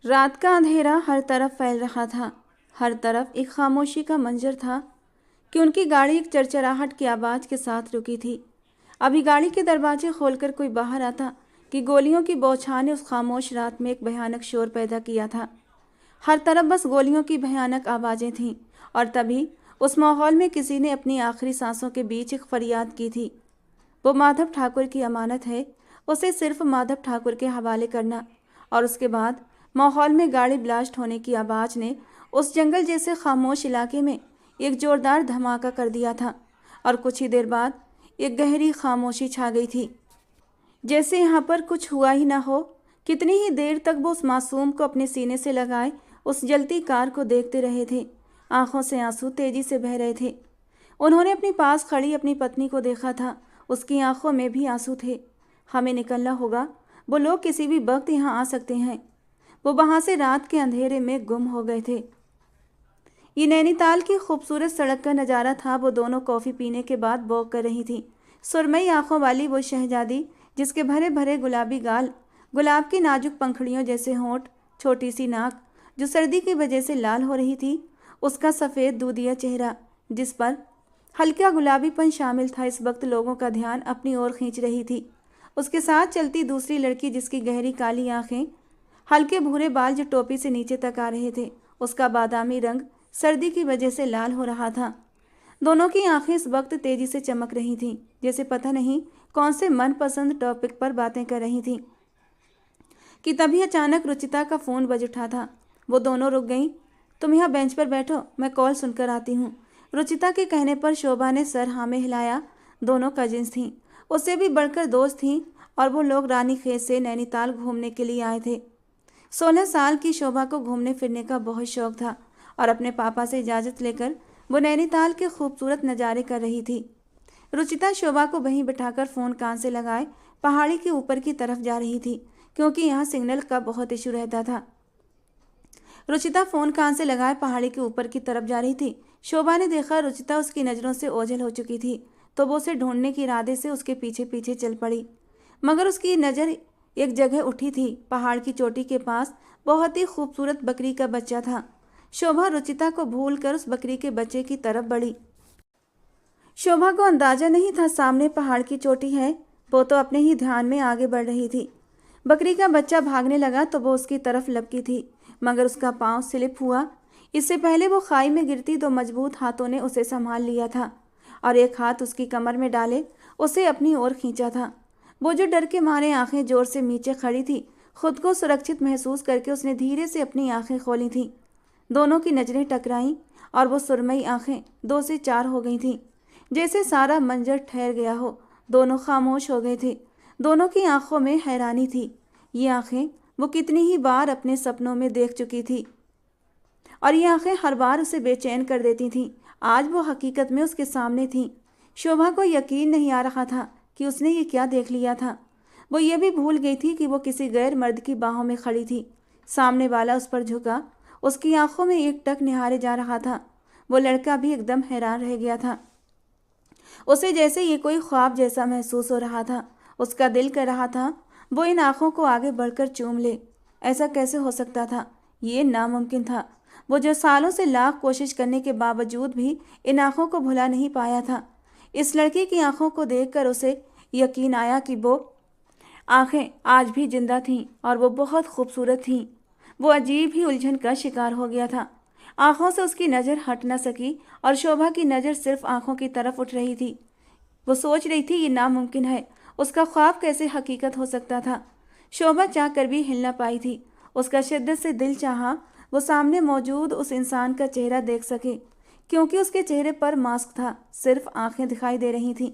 रात का अंधेरा हर तरफ फैल रहा था। हर तरफ एक खामोशी का मंजर था कि उनकी गाड़ी एक चरचराहट की आवाज़ के साथ रुकी थी। अभी गाड़ी के दरवाजे खोलकर कोई बाहर आता कि गोलियों की बौछार ने उस खामोश रात में एक भयानक शोर पैदा किया था। हर तरफ बस गोलियों की भयानक आवाज़ें थीं और तभी उस माहौल में किसी ने अपनी आखिरी सांसों के बीच एक फरियाद की थी। वो माधव ठाकुर की अमानत है, उसे सिर्फ माधव ठाकुर के हवाले करना। और उसके बाद माहौल में गाड़ी ब्लास्ट होने की आवाज़ ने उस जंगल जैसे खामोश इलाके में एक जोरदार धमाका कर दिया था और कुछ ही देर बाद एक गहरी खामोशी छा गई थी, जैसे यहाँ पर कुछ हुआ ही ना हो। कितनी ही देर तक वो उस मासूम को अपने सीने से लगाए उस जलती कार को देखते रहे थे। आंखों से आंसू तेजी से बह रहे थे। उन्होंने अपनी पास खड़ी अपनी पत्नी को देखा था, उसकी आंखों में भी आंसू थे। हमें निकलना होगा, वो लोग किसी भी वक्त यहाँ आ सकते हैं। वो वहाँ से रात के अंधेरे में गुम हो गए थे। ये नैनीताल की खूबसूरत सड़क का नज़ारा था। वो दोनों कॉफ़ी पीने के बाद वॉक कर रही थी। सुरमई आंखों वाली वो शहजादी, जिसके भरे भरे गुलाबी गाल, गुलाब की नाजुक पंखुड़ियों जैसे होंठ, छोटी सी नाक जो सर्दी की वजह से लाल हो रही थी, उसका सफ़ेद दूधिया चेहरा जिस पर हल्का गुलाबीपन शामिल था, इस वक्त लोगों का ध्यान अपनी ओर खींच रही थी। उसके साथ चलती दूसरी लड़की, जिसकी गहरी काली आंखें, हल्के भूरे बाल जो टोपी से नीचे तक आ रहे थे, उसका बादामी रंग सर्दी की वजह से लाल हो रहा था। दोनों की आंखें इस वक्त तेजी से चमक रही थीं, जैसे पता नहीं कौन से मनपसंद टॉपिक पर बातें कर रही थीं कि तभी अचानक रुचिता का फ़ोन बज उठा था। वो दोनों रुक गईं। तुम यहाँ बेंच पर बैठो, मैं कॉल सुनकर आती हूँ। रुचिता के कहने पर शोभा ने सर हाँ में हिलाया। दोनों कजिन्स थीं, उससे भी बढ़कर दोस्त थीं और वो लोग रानीखेत से नैनीताल घूमने के लिए आए थे। 16 साल की शोभा को घूमने फिरने का बहुत शौक था और अपने पापा से इजाज़त लेकर वो नैनीताल के खूबसूरत नज़ारे कर रही थी। रुचिता शोभा को वहीं बिठाकर फ़ोन कान से लगाए पहाड़ी के ऊपर की तरफ जा रही थी, क्योंकि यहाँ सिग्नल का बहुत इशू रहता था। रुचिता फ़ोन कान से लगाए पहाड़ी के ऊपर की तरफ जा रही थी। शोभा ने देखा रुचिता उसकी नज़रों से ओझल हो चुकी थी, तो वो उसे ढूंढने के इरादे से उसके पीछे पीछे चल पड़ी। मगर उसकी नज़र एक जगह उठी थी। पहाड़ की चोटी के पास बहुत ही खूबसूरत बकरी का बच्चा था। शोभा रुचिता को भूलकर उस बकरी के बच्चे की तरफ बढ़ी। शोभा को अंदाजा नहीं था सामने पहाड़ की चोटी है। वो तो अपने ही ध्यान में आगे बढ़ रही थी। बकरी का बच्चा भागने लगा तो वो उसकी तरफ लपकी थी, मगर उसका पांव स्लिप हुआ। इससे पहले वो खाई में गिरती तो मजबूत हाथों ने उसे संभाल लिया था और एक हाथ उसकी कमर में डाले उसे अपनी ओर खींचा था। वो जो डर के मारे आंखें जोर से नीचे खड़ी थी, खुद को सुरक्षित महसूस करके उसने धीरे से अपनी आंखें खोली थीं। दोनों की नज़रें टकराईं और वो सुरमई आंखें 2 से 4 हो गई थीं, जैसे सारा मंजर ठहर गया हो। दोनों खामोश हो गए थे। दोनों की आंखों में हैरानी थी। ये आंखें वो कितनी ही बार अपने सपनों में देख चुकी थी और ये आंखें हर बार उसे बेचैन कर देती थीं। आज वो हकीकत में उसके सामने थीं। शोभा को यकीन नहीं आ रहा था कि उसने ये क्या देख लिया था। वो ये भी भूल गई थी कि वो किसी गैर मर्द की बाहों में खड़ी थी। सामने वाला उस पर झुका, उसकी आंखों में एक टक निहारे जा रहा था। वो लड़का भी एकदम हैरान रह गया था। उसे जैसे ये कोई ख्वाब जैसा महसूस हो रहा था। उसका दिल कर रहा था वो इन आंखों को आगे बढ़कर चूम ले। ऐसा कैसे हो सकता था? ये नामुमकिन था। वो जो सालों से लाख कोशिश करने के बावजूद भी इन आंखों को भुला नहीं पाया था। इस लड़की की आंखों को देखकर उसे यकीन आया कि वो आंखें आज भी जिंदा थीं और वो बहुत खूबसूरत थीं। वो अजीब ही उलझन का शिकार हो गया था। आंखों से उसकी नज़र हट न सकी और शोभा की नज़र सिर्फ आंखों की तरफ उठ रही थी। वो सोच रही थी ये नामुमकिन है। उसका ख्वाब कैसे हकीकत हो सकता था? शोभा चाह कर भी हिल न पाई थी। उसका शिद्दत से दिल चाहा वो सामने मौजूद उस इंसान का चेहरा देख सके, क्योंकि उसके चेहरे पर मास्क था, सिर्फ आंखें दिखाई दे रही थीं।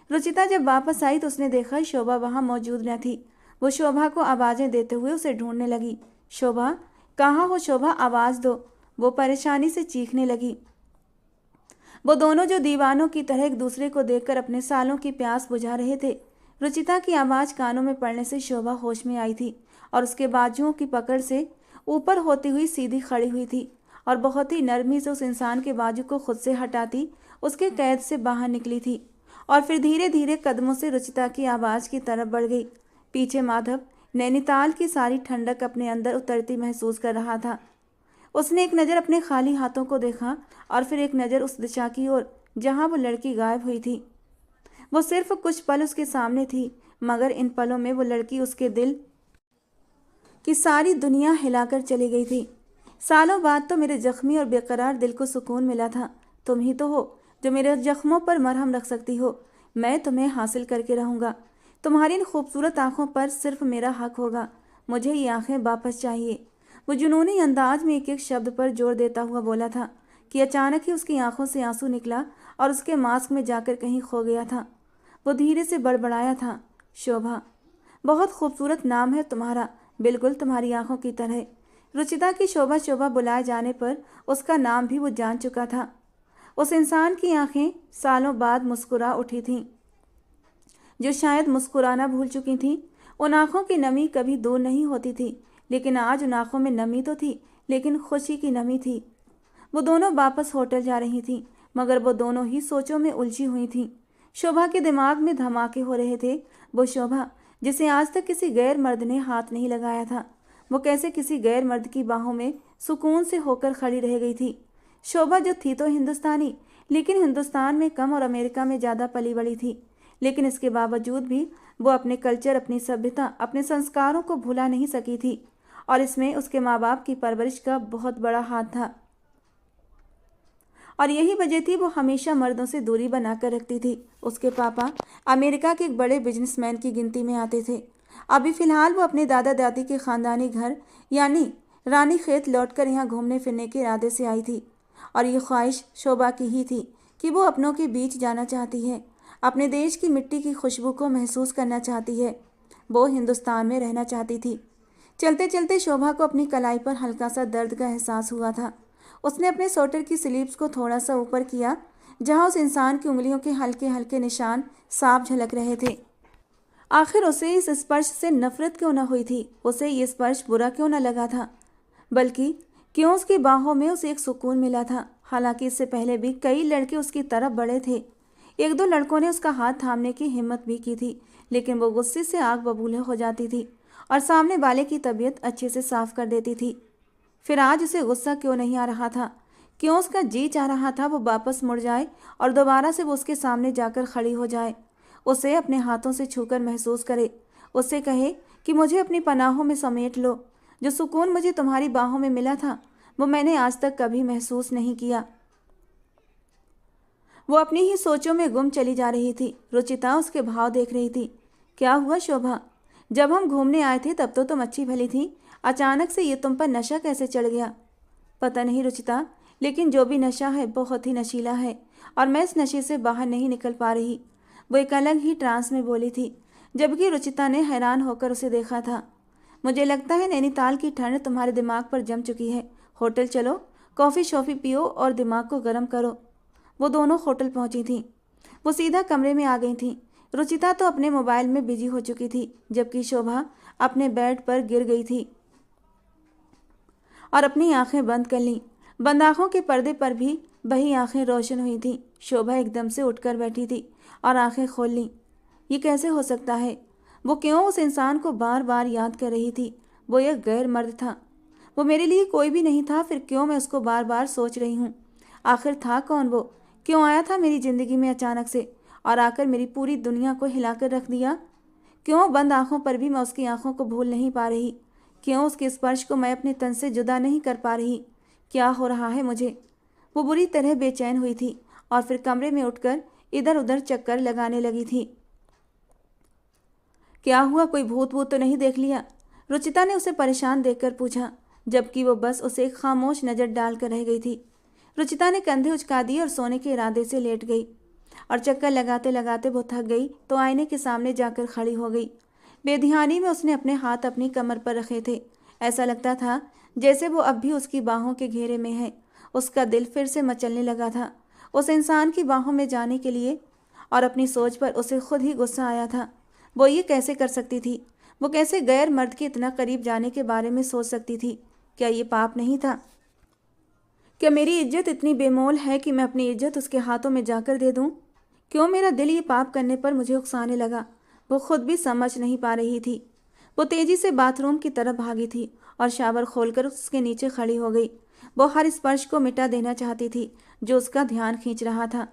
रुचिता जब वापस आई तो उसने देखा शोभा वहाँ मौजूद न थी। वो शोभा को आवाज़ें देते हुए उसे ढूंढने लगी। शोभा, कहाँ हो शोभा, आवाज़ दो। वो परेशानी से चीखने लगी। वो दोनों जो दीवानों की तरह एक दूसरे को देखकर अपने सालों की प्यास बुझा रहे थे। रुचिता की आवाज़ कानों में पड़ने से शोभा होश में आई थी और उसके बाजुओं की पकड़ से ऊपर होती हुई सीधी खड़ी हुई थी और बहुत ही नरमी से उस इंसान के बाजू को खुद से हटाती उसके कैद से बाहर निकली थी और फिर धीरे धीरे कदमों से रुचिता की आवाज़ की तरफ बढ़ गई। पीछे माधव नैनीताल की सारी ठंडक अपने अंदर उतरती महसूस कर रहा था। उसने एक नज़र अपने खाली हाथों को देखा और फिर एक नज़र उस दिशा की ओर जहाँ वो लड़की गायब हुई थी। वो सिर्फ कुछ पल उसके सामने थी, मगर इन पलों में वो लड़की उसके दिल की सारी दुनिया हिलाकर चली गई थी। सालों बाद तो मेरे जख्मी और बेकरार दिल को सुकून मिला था। तुम ही तो हो जो मेरे जख्मों पर मरहम रख सकती हो। मैं तुम्हें हासिल करके रहूँगा। तुम्हारी इन खूबसूरत आंखों पर सिर्फ मेरा हक होगा। मुझे ये आंखें वापस चाहिए। वो जुनूनी अंदाज में एक एक शब्द पर जोर देता हुआ बोला था कि अचानक ही उसकी आंखों से आंसू निकला और उसके मास्क में जाकर कहीं खो गया था। वो धीरे से बड़बड़ाया था, शोभा, बहुत खूबसूरत नाम है तुम्हारा, बिल्कुल तुम्हारी आंखों की तरह। रुचिता की शोभा शोभा बुलाए जाने पर उसका नाम भी वो जान चुका था। उस इंसान की आंखें सालों बाद मुस्कुरा उठी थीं, जो शायद मुस्कुराना भूल चुकी थीं। उन आंखों की नमी कभी दूर नहीं होती थी, लेकिन आज उन आंखों में नमी तो थी, लेकिन खुशी की नमी थी। वो दोनों वापस होटल जा रही थीं, मगर वो दोनों ही सोचों में उलझी हुई थीं। शोभा के दिमाग में धमाके हो रहे थे। वो शोभा जिसे आज तक किसी गैर मर्द ने हाथ नहीं लगाया था, वो कैसे किसी गैर मर्द की बाहों में सुकून से होकर खड़ी रह गई थी। शोभा जो थी तो हिंदुस्तानी, लेकिन हिंदुस्तान में कम और अमेरिका में ज़्यादा पली बड़ी थी। लेकिन इसके बावजूद भी वो अपने कल्चर, अपनी सभ्यता, अपने संस्कारों को भुला नहीं सकी थी, और इसमें उसके माँ बाप की परवरिश का बहुत बड़ा हाथ था। और यही वजह थी वो हमेशा मर्दों से दूरी बनाकर रखती थी। उसके पापा अमेरिका के एक बड़े बिजनेसमैन की गिनती में आते थे। अभी फ़िलहाल वो अपने दादा दादी के ख़ानदानी घर यानी रानी खेत लौटकर यहाँ घूमने फिरने के इरादे से आई थी। और ये ख्वाहिश शोभा की ही थी कि वो अपनों के बीच जाना चाहती है, अपने देश की मिट्टी की खुशबू को महसूस करना चाहती है। वो हिंदुस्तान में रहना चाहती थी। चलते चलते शोभा को अपनी कलाई पर हल्का सा दर्द का एहसास हुआ था। उसने अपने स्वेटर की स्लीव्स को थोड़ा सा ऊपर किया, जहां उस इंसान की उंगलियों के हल्के हल्के निशान साफ झलक रहे थे। आखिर उसे इस स्पर्श से नफरत क्यों न हुई थी? उसे ये स्पर्श बुरा क्यों न लगा था? बल्कि क्यों उसकी बाहों में उसे एक सुकून मिला था। हालांकि इससे पहले भी कई लड़के उसकी तरफ बढ़े थे। एक दो लड़कों ने उसका हाथ थामने की हिम्मत भी की थी, लेकिन वो गुस्से से आग बबूले हो जाती थी और सामने वाले की तबीयत अच्छे से साफ कर देती थी। फिर आज उसे गुस्सा क्यों नहीं आ रहा था? क्यों उसका जी चाह रहा था वो वापस मुड़ जाए और दोबारा से वो उसके सामने जाकर खड़ी हो जाए, उसे अपने हाथों से छूकर महसूस करे, उससे कहे कि मुझे अपनी पनाहों में समेट लो। जो सुकून मुझे तुम्हारी बाहों में मिला था वो मैंने आज तक कभी महसूस नहीं किया। वो अपनी ही सोचों में गुम चली जा रही थी। रुचिता उसके भाव देख रही थी। क्या हुआ शोभा? जब हम घूमने आए थे तब तो तुम अच्छी भली थी, अचानक से ये तुम पर नशा कैसे चढ़ गया? पता नहीं रुचिता, लेकिन जो भी नशा है बहुत ही नशीला है और मैं इस नशे से बाहर नहीं निकल पा रही। वो एक अलग ही ट्रांस में बोली थी, जबकि रुचिता ने हैरान होकर उसे देखा था। मुझे लगता है नैनीताल की ठंड तुम्हारे दिमाग पर जम चुकी है। होटल चलो, कॉफ़ी शॉफ़ी पियो और दिमाग को गर्म करो। वो दोनों होटल पहुंची थीं। वो सीधा कमरे में आ गई थीं। रुचिता तो अपने मोबाइल में बिजी हो चुकी थी, जबकि शोभा अपने बेड पर गिर गई थी और अपनी आंखें बंद कर लीं। बंद आंखों के पर्दे पर भी वही आंखें रोशन हुई थीं। शोभा एकदम से उठकर बैठी थी और आंखें खोल लीं। ये कैसे हो सकता है? वो क्यों उस इंसान को बार बार याद कर रही थी? वो एक गैर मर्द था। वो मेरे लिए कोई भी नहीं था, फिर क्यों मैं उसको बार बार सोच रही हूँ? आखिर था कौन वो? क्यों आया था मेरी ज़िंदगी में अचानक से और आकर मेरी पूरी दुनिया को हिलाकर रख दिया? क्यों बंद आंखों पर भी मैं उसकी आंखों को भूल नहीं पा रही? क्यों उसके स्पर्श को मैं अपने तन से जुदा नहीं कर पा रही? क्या हो रहा है मुझे? वो बुरी तरह बेचैन हुई थी और फिर कमरे में उठकर इधर उधर चक्कर लगाने लगी थी। क्या हुआ, कोई भूत वूत तो नहीं देख लिया? रुचिता ने उसे परेशान देखकर पूछा, जबकि वो बस उसे एक खामोश नज़र डालकर रह गई थी। रुचिता ने कंधे उचका दिए और सोने के इरादे से लेट गई और चक्कर लगाते लगाते वो थक गई तो आईने के सामने जाकर खड़ी हो गई। बेध्यानी में उसने अपने हाथ अपनी कमर पर रखे थे। ऐसा लगता था जैसे वो अब भी उसकी बाहों के घेरे में है। उसका दिल फिर से मचलने लगा था उस इंसान की बाहों में जाने के लिए, और अपनी सोच पर उसे खुद ही गुस्सा आया था। वो ये कैसे कर सकती थी? वो कैसे गैर मर्द के इतना करीब जाने के बारे में सोच सकती थी? क्या ये पाप नहीं था? क्या मेरी इज्जत इतनी बेमोल है कि मैं अपनी इज्जत उसके हाथों में जाकर दे दूं? क्यों मेरा दिल ये पाप करने पर मुझे उकसाने लगा? वो खुद भी समझ नहीं पा रही थी। वो तेजी से बाथरूम की तरफ भागी थी और शावर खोलकर उसके नीचे खड़ी हो गई। वो हर स्पर्श को मिटा देना चाहती थी जो उसका ध्यान खींच रहा था।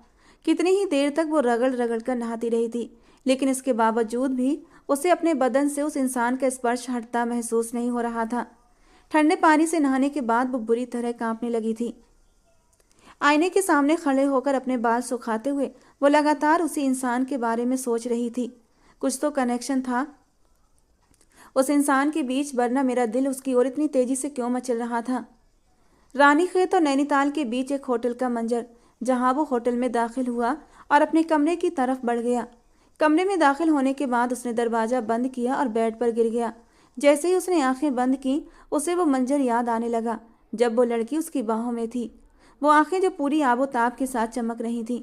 कितनी ही देर तक वो रगड़ रगड़ कर नहाती रही थी, लेकिन इसके बावजूद भी उसे अपने बदन से उस इंसान का स्पर्श हटता महसूस नहीं हो रहा था। ठंडे पानी से नहाने के बाद वो बुरी तरह कांपने लगी थी। आईने के सामने खड़े होकर अपने बाल सुखाते हुए वो लगातार उसी इंसान के बारे में सोच रही थी। कुछ तो कनेक्शन था उस इंसान के बीच, वरना मेरा दिल उसकी ओर इतनी तेजी से क्यों मचल रहा था। रानीखेत और नैनीताल के बीच एक होटल का मंजर, जहां वो होटल में दाखिल हुआ और अपने कमरे की तरफ बढ़ गया। कमरे में दाखिल होने के बाद उसने दरवाज़ा बंद किया और बेड पर गिर गया। जैसे ही उसने आंखें बंद की, उसे वो मंजर याद आने लगा जब वो लड़की उसकी बाहों में थी। वो आंखें जो पूरी आबोताब के साथ चमक रही थीं।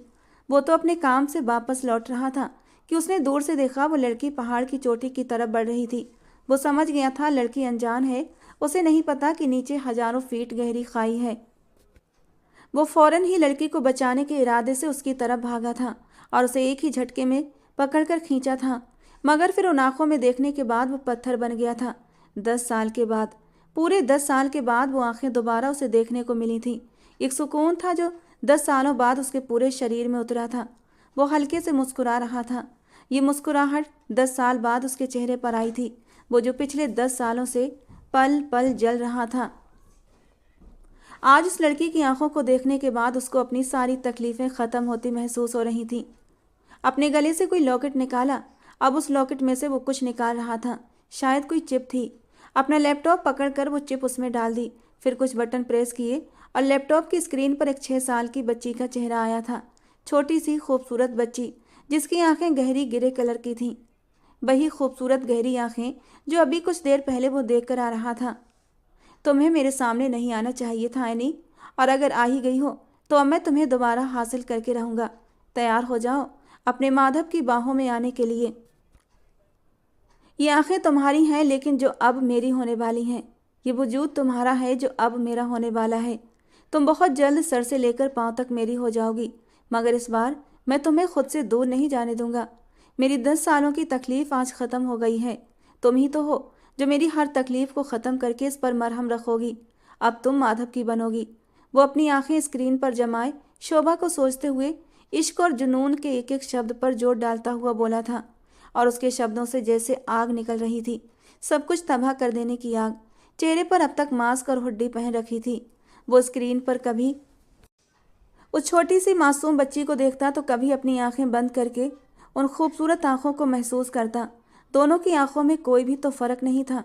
वो तो अपने काम से वापस लौट रहा था कि उसने दूर से देखा वो लड़की पहाड़ की चोटी की तरफ बढ़ रही थी। वो समझ गया था लड़की अनजान है, उसे नहीं पता कि नीचे हजारों फीट गहरी खाई है। वो फौरन ही लड़की को बचाने के इरादे से उसकी तरफ भागा था और उसे एक ही झटके में पकड़कर खींचा था, मगर फिर उन आंखों में देखने के बाद वो पत्थर बन गया था। 10 साल के बाद, पूरे 10 साल के बाद वो आंखें दोबारा उसे देखने को मिली थी। एक सुकून था जो 10 सालों बाद उसके पूरे शरीर में उतरा था। वो हल्के से मुस्कुरा रहा था। ये मुस्कुराहट 10 साल बाद उसके चेहरे पर आई थी, वो जो पिछले 10 सालों से पल पल जल रहा था। आज उस लड़की की आंखों को देखने के बाद उसको अपनी सारी तकलीफें खत्म होती महसूस हो रही थीं। अपने गले से कोई लॉकेट निकाला। अब उस लॉकेट में से वो कुछ निकाल रहा था, शायद कोई चिप थी। अपना लैपटॉप पकड़कर वो चिप उसमें डाल दी, फिर कुछ बटन प्रेस किए और लैपटॉप की स्क्रीन पर एक 6 साल की बच्ची का चेहरा आया था। छोटी सी खूबसूरत बच्ची जिसकी आंखें गहरी ग्रे कलर की थीं। वही खूबसूरत गहरी आंखें जो अभी कुछ देर पहले वो देख कर आ रहा था। तुम्हें मेरे सामने नहीं आना चाहिए था एनी, और अगर आ ही गई हो तो अब मैं तुम्हें दोबारा हासिल करके रहूँगा। तैयार हो जाओ अपने माधव की बाहों में आने के लिए। ये आंखें तुम्हारी हैं, लेकिन जो अब मेरी होने वाली हैं। ये वजूद तुम्हारा है जो अब मेरा होने वाला है। तुम बहुत जल्द सर से लेकर पांव तक मेरी हो जाओगी, मगर इस बार मैं तुम्हें खुद से दूर नहीं जाने दूंगा। मेरी 10 सालों की तकलीफ आज ख़त्म हो गई है। तुम ही तो हो जो मेरी हर तकलीफ को ख़त्म करके इस पर मरहम रखोगी। अब तुम माधव की बनोगी। वो अपनी आंखें स्क्रीन पर जमाए शोभा को सोचते हुए इश्क और जुनून के एक एक शब्द पर जोर डालता हुआ बोला था, और उसके शब्दों से जैसे आग निकल रही थी, सब कुछ तबाह कर देने की आग। चेहरे पर अब तक मास्क और हुड्डी पहन रखी थी। वो स्क्रीन पर कभी उस छोटी सी मासूम बच्ची को देखता तो कभी अपनी आंखें बंद करके उन खूबसूरत आंखों को महसूस करता। दोनों की आंखों में कोई भी तो फर्क नहीं था।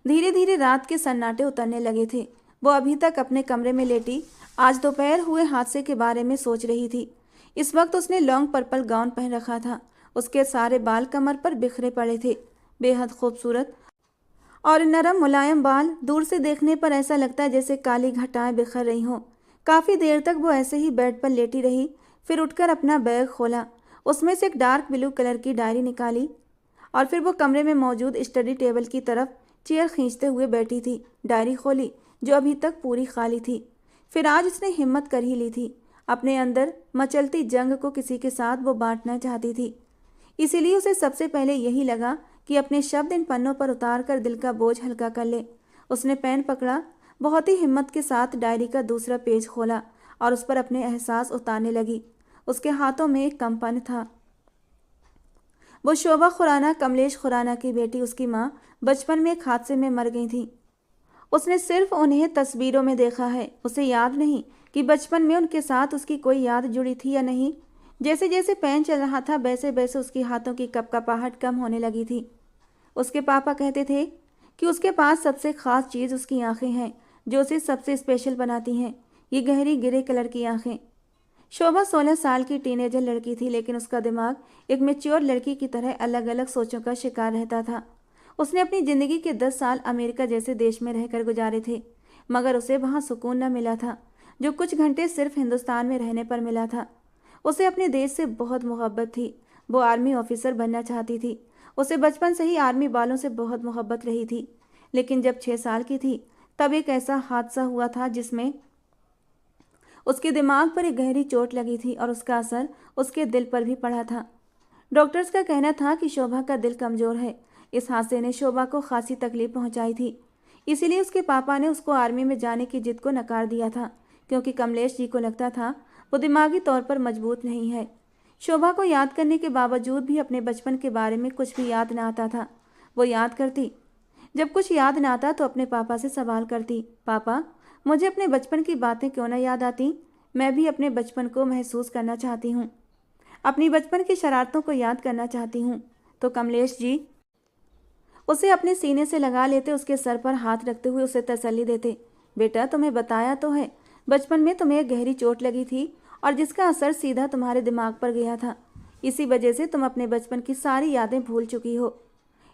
धीरे धीरे रात के सन्नाटे उतरने लगे थे। वो अभी तक अपने कमरे में लेटी आज दोपहर हुए हादसे के बारे में सोच रही थी। इस वक्त उसने लॉन्ग पर्पल गाउन पहन रखा था। उसके सारे बाल कमर पर बिखरे पड़े थे। बेहद खूबसूरत और नरम मुलायम बाल, दूर से देखने पर ऐसा लगता है जैसे काली घटाएं बिखर रही हों। काफ़ी देर तक वो ऐसे ही बेड पर लेटी रही, फिर उठकर अपना बैग खोला, उसमें से एक डार्क ब्लू कलर की डायरी निकाली और फिर वो कमरे में मौजूद स्टडी टेबल की तरफ चेयर खींचते हुए बैठी थी। डायरी खोली जो अभी तक पूरी खाली थी। फिर आज उसने हिम्मत कर ही ली थी। अपने अंदर मचलती जंग को किसी के साथ वो बांटना चाहती थी। इसीलिए उसे सबसे पहले यही लगा कि अपने शब्द इन पन्नों पर उतार कर दिल का बोझ हल्का कर ले। उसने पेन पकड़ा, बहुत ही हिम्मत के साथ डायरी का दूसरा पेज खोला और उस पर अपने एहसास उतारने लगी। उसके हाथों में एक कंपन था। वो शोभा खुराना, कमलेश खुराना की बेटी, उसकी माँ बचपन में एक हादसे में मर गई थी। उसने सिर्फ उन्हें तस्वीरों में देखा है। उसे याद नहीं कि बचपन में उनके साथ उसकी कोई याद जुड़ी थी या नहीं। जैसे जैसे पेन चल रहा था वैसे वैसे उसकी हाथों की कपकपाहट कम होने लगी थी। उसके पापा कहते थे कि उसके पास सबसे ख़ास चीज़ उसकी आंखें हैं, जो उसे सबसे स्पेशल बनाती हैं। ये गहरी ग्रे कलर की आंखें। शोभा 16 साल की टीनेजर लड़की थी, लेकिन उसका दिमाग एक मैच्योर लड़की की तरह अलग अलग सोचों का शिकार रहता था। उसने अपनी ज़िंदगी के 10 साल अमेरिका जैसे देश में रहकर गुजारे थे, मगर उसे वहाँ सुकून न मिला था जो कुछ घंटे सिर्फ हिंदुस्तान में रहने पर मिला था। उसे अपने देश से बहुत मोहब्बत थी। वो आर्मी ऑफिसर बनना चाहती थी। उसे बचपन से ही आर्मी वालों से बहुत मोहब्बत रही थी। लेकिन जब 6 साल की थी तब एक ऐसा हादसा हुआ था जिसमें उसके दिमाग पर एक गहरी चोट लगी थी और उसका असर उसके दिल पर भी पड़ा था। डॉक्टर्स का कहना था कि शोभा का दिल कमज़ोर है, इस हादसे ने शोभा को खासी तकलीफ पहुंचाई थी। इसीलिए उसके पापा ने उसको आर्मी में जाने की जिद को नकार दिया था, क्योंकि कमलेश जी को लगता था वो दिमागी तौर पर मजबूत नहीं है। शोभा को याद करने के बावजूद भी अपने बचपन के बारे में कुछ भी याद न आता था। वो याद करती, जब कुछ याद न आता तो अपने पापा से सवाल करती, पापा मुझे अपने बचपन की बातें क्यों न याद आती? मैं भी अपने बचपन को महसूस करना चाहती हूँ, अपनी बचपन की शरारतों को याद करना चाहती हूँ। तो कमलेश जी उसे अपने सीने से लगा लेते, उसके सर पर हाथ रखते हुए उसे तसल्ली देते, बेटा तुम्हें बताया तो है, बचपन में तुम्हें एक गहरी चोट लगी थी और जिसका असर सीधा तुम्हारे दिमाग पर गया था। इसी वजह से तुम अपने बचपन की सारी यादें भूल चुकी हो।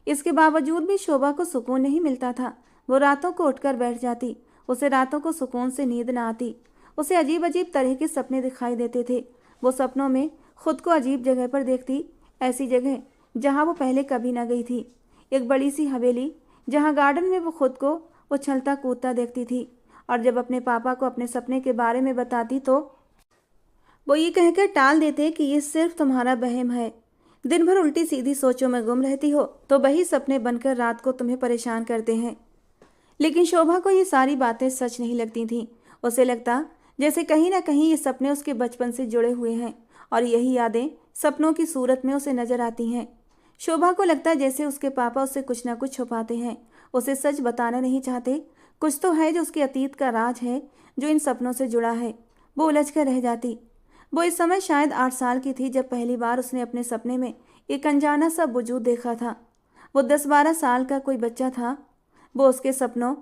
इसके बावजूद भी शोभा को सुकून नहीं मिलता था। वो रातों को उठकर बैठ जाती, उसे रातों को सुकून से नींद न आती। उसे अजीब अजीब तरह के सपने दिखाई देते थे। वो सपनों में खुद को अजीब जगह पर देखती, ऐसी जगह जहाँ वो पहले कभी न गई थी। एक बड़ी सी हवेली जहाँ गार्डन में वो खुद को उछलता कूदता देखती थी। और जब अपने पापा को अपने सपने के बारे में बताती तो वो ये कहकर टाल देते कि ये सिर्फ तुम्हारा वहम है। दिन भर उल्टी सीधी सोचों में गुम रहती हो तो वही सपने बनकर रात को तुम्हें परेशान करते हैं। लेकिन शोभा को ये सारी बातें सच नहीं लगती थीं। उसे लगता जैसे कहीं ना कहीं ये सपने उसके बचपन से जुड़े हुए हैं और यही यादें सपनों की सूरत में उसे नजर आती हैं। शोभा को लगता जैसे उसके पापा उससे कुछ ना कुछ छुपाते हैं, उसे सच बताना नहीं चाहते। कुछ तो है जो उसके अतीत का राज है, जो इन सपनों से जुड़ा है। वो उलझ कर रह जाती। वो इस समय शायद 8 साल की थी जब पहली बार उसने अपने सपने में एक अनजाना सा वजूद देखा था। वो 10-12 साल का कोई बच्चा था। वो उसके सपनों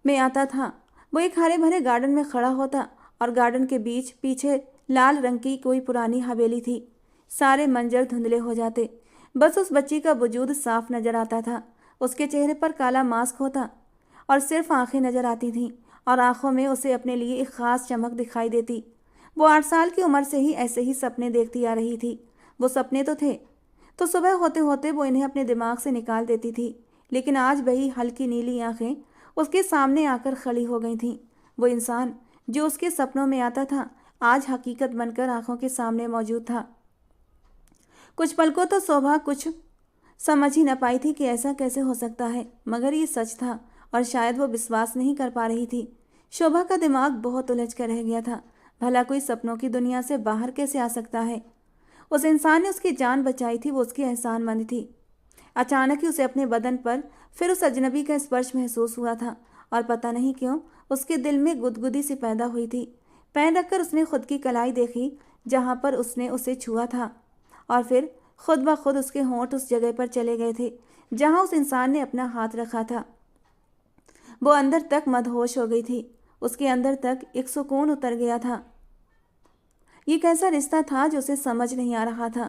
में आता था। वो एक हरे भरे गार्डन में खड़ा होता और गार्डन के बीच पीछे लाल रंग की कोई पुरानी हवेली थी। सारे मंजर धुंधले हो जाते, बस उस बच्ची का वजूद साफ नजर आता था। उसके चेहरे पर काला मास्क होता और सिर्फ आंखें नजर आती थीं और आंखों में उसे अपने लिए एक खास चमक दिखाई देती। वो 8 साल की उम्र से ही ऐसे ही सपने देखती आ रही थी। वो सपने तो थे, तो सुबह होते होते वो इन्हें अपने दिमाग से निकाल देती थी। लेकिन आज वही हल्की नीली आंखें उसके सामने आकर खड़ी हो गई थीं। वो इंसान जो उसके सपनों में आता था आज हकीकत बनकर आंखों के सामने मौजूद था। कुछ पलकों तो शोभा कुछ समझ ही न पाई थी कि ऐसा कैसे हो सकता है, मगर ये सच था और शायद वो विश्वास नहीं कर पा रही थी। शोभा का दिमाग बहुत उलझ कर रह गया था। भला कोई सपनों की दुनिया से बाहर कैसे आ सकता है? उस इंसान ने उसकी जान बचाई थी, वो उसकी एहसानमंद थी। अचानक ही उसे अपने बदन पर फिर उस अजनबी का स्पर्श महसूस हुआ था और पता नहीं क्यों उसके दिल में गुदगुदी सी पैदा हुई थी। पैर रखकर उसने खुद की कलाई देखी जहाँ पर उसने उसे छुआ था और फिर खुद ब खुद उसके होंठ उस जगह पर चले गए थे जहाँ उस इंसान ने अपना हाथ रखा था। वो अंदर तक मदहोश हो गई थी। उसके अंदर तक एक सुकून उतर गया था। ये कैसा रिश्ता था जो उसे समझ नहीं आ रहा था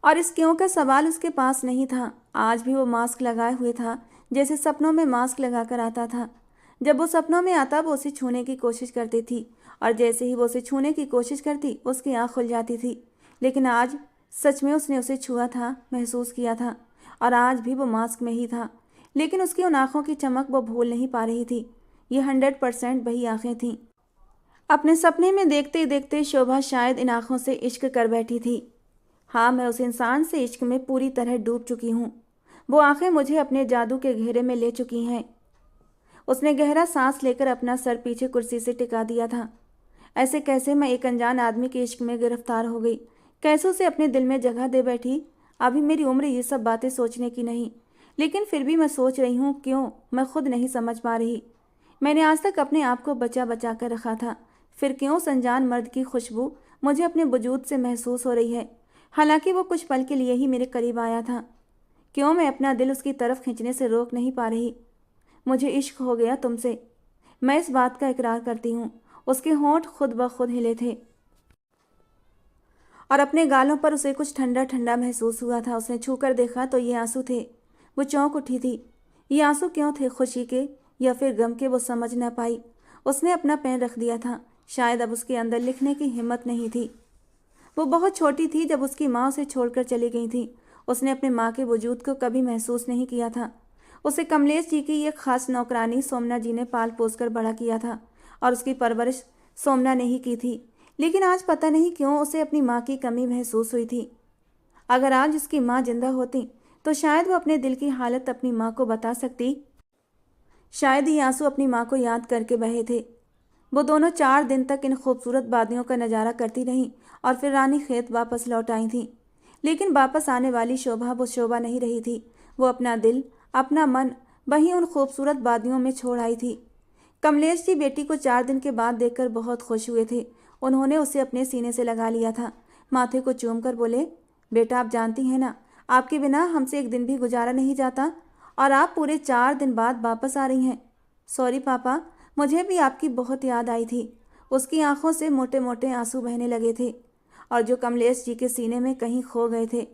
और इस क्यों का सवाल उसके पास नहीं था। आज भी वो मास्क लगाए हुए था, जैसे सपनों में मास्क लगाकर आता था। जब वो सपनों में आता वो उसे छूने की कोशिश करती थी और जैसे ही वो उसे छूने की कोशिश करती उसकी आँख खुल जाती थी। लेकिन आज सच में उसने उसे छुआ था, महसूस किया था और आज भी वो मास्क में ही था। लेकिन उसकी उन आँखों की चमक वो भूल नहीं पा रही थी। ये 100% वही आँखें थीं। अपने सपने में देखते देखते शोभा शायद इन आँखों से इश्क कर बैठी थी। हाँ, मैं उस इंसान से इश्क में पूरी तरह डूब चुकी हूँ। वो आँखें मुझे अपने जादू के घेरे में ले चुकी हैं। उसने गहरा सांस लेकर अपना सर पीछे कुर्सी से टिका दिया था। ऐसे कैसे मैं एक अनजान आदमी के इश्क में गिरफ्तार हो गई? कैसे उसे अपने दिल में जगह दे बैठी? अभी मेरी उम्र ये सब बातें सोचने की नहीं, लेकिन फिर भी मैं सोच रही हूँ। क्यों मैं खुद नहीं समझ पा रही। मैंने आज तक अपने आप को बचा बचा कर रखा था, फिर क्यों उस अनजान मर्द की खुशबू मुझे अपने वजूद से महसूस हो रही है, हालांकि वो कुछ पल के लिए ही मेरे करीब आया था। क्यों मैं अपना दिल उसकी तरफ खींचने से रोक नहीं पा रही? मुझे इश्क हो गया तुमसे, मैं इस बात का इकरार करती हूँ। उसके होंठ खुद ब खुद हिले थे और अपने गालों पर उसे कुछ ठंडा ठंडा महसूस हुआ था। उसने छूकर देखा तो ये आंसू थे। वो चौंक उठी थी। ये आंसू क्यों थे, खुशी के या फिर गम के, वो समझ न पाई। उसने अपना पेन रख दिया था। शायद अब उसके अंदर लिखने की हिम्मत नहीं थी। वो बहुत छोटी थी जब उसकी माँ उसे छोड़कर चली गई थी। उसने अपने माँ के वजूद को कभी महसूस नहीं किया था। उसे कमलेश जी की एक खास नौकरानी सोमना जी ने पाल पोस कर बड़ा किया था और उसकी परवरिश सोमना ने ही की थी। लेकिन आज पता नहीं क्यों उसे अपनी माँ की कमी महसूस हुई थी। अगर आज उसकी माँ जिंदा होती तो शायद वो अपने दिल की हालत अपनी माँ को बता सकती। शायद ये आंसू अपनी माँ को याद करके बहे थे। वो दोनों 4 दिन तक इन खूबसूरत वादियों का नज़ारा करती रहीं और फिर रानी खेत वापस लौट आई थीं। लेकिन वापस आने वाली शोभा वो शोभा नहीं रही थी। वो अपना दिल, अपना मन वहीं उन खूबसूरत वादियों में छोड़ आई थी। कमलेश जी बेटी को 4 दिन के बाद देखकर बहुत खुश हुए थे। उन्होंने उसे अपने सीने से लगा लिया था। माथे को चूम कर बोले, बेटा आप जानती हैं ना, आपके बिना हमसे एक दिन भी गुजारा नहीं जाता और आप पूरे 4 दिन बाद वापस आ रही हैं। सॉरी पापा, मुझे भी आपकी बहुत याद आई थी। उसकी आंखों से मोटे मोटे आंसू बहने लगे थे और जो कमलेश जी के सीने में कहीं खो गए थे।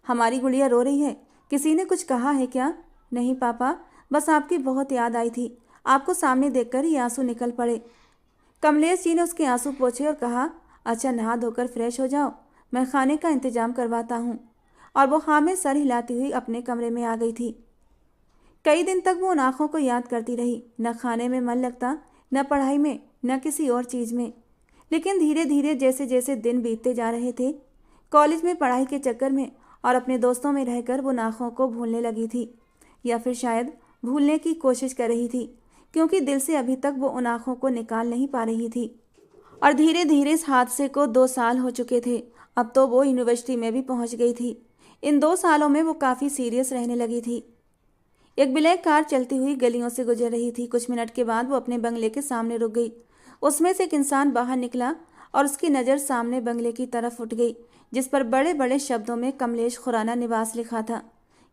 हमारी गुड़िया रो रही है, किसी ने कुछ कहा है क्या? नहीं पापा, बस आपकी बहुत याद आई थी। आपको सामने देखकर ये आंसू निकल पड़े। कमलेश जी ने उसके आंसू पोंछे और कहा, अच्छा नहा धोकर फ्रेश हो जाओ, मैं खाने का इंतजाम करवाता हूँ। और वो हाँ में सर हिलाती हुई अपने कमरे में आ गई थी। कई दिन तक वो उन आँखों को याद करती रही। न खाने में मन लगता, न पढ़ाई में, न किसी और चीज़ में। लेकिन धीरे धीरे जैसे जैसे दिन बीतते जा रहे थे, कॉलेज में पढ़ाई के चक्कर में और अपने दोस्तों में रहकर वो उन आँखों को भूलने लगी थी, या फिर शायद भूलने की कोशिश कर रही थी, क्योंकि दिल से अभी तक वो उन आँखों को निकाल नहीं पा रही थी। और धीरे धीरे इस हादसे को 2 साल हो चुके थे। अब तो वो यूनिवर्सिटी में भी पहुंच गई थी। इन 2 सालों में वो काफ़ी सीरियस रहने लगी थी। एक ब्लैक कार चलती हुई गलियों से गुजर रही थी। कुछ मिनट के बाद वो अपने बंगले के सामने रुक गई। उसमें से एक इंसान बाहर निकला और उसकी नज़र सामने बंगले की तरफ उठ गई, जिस पर बड़े बड़े शब्दों में कमलेश खुराना निवास लिखा था।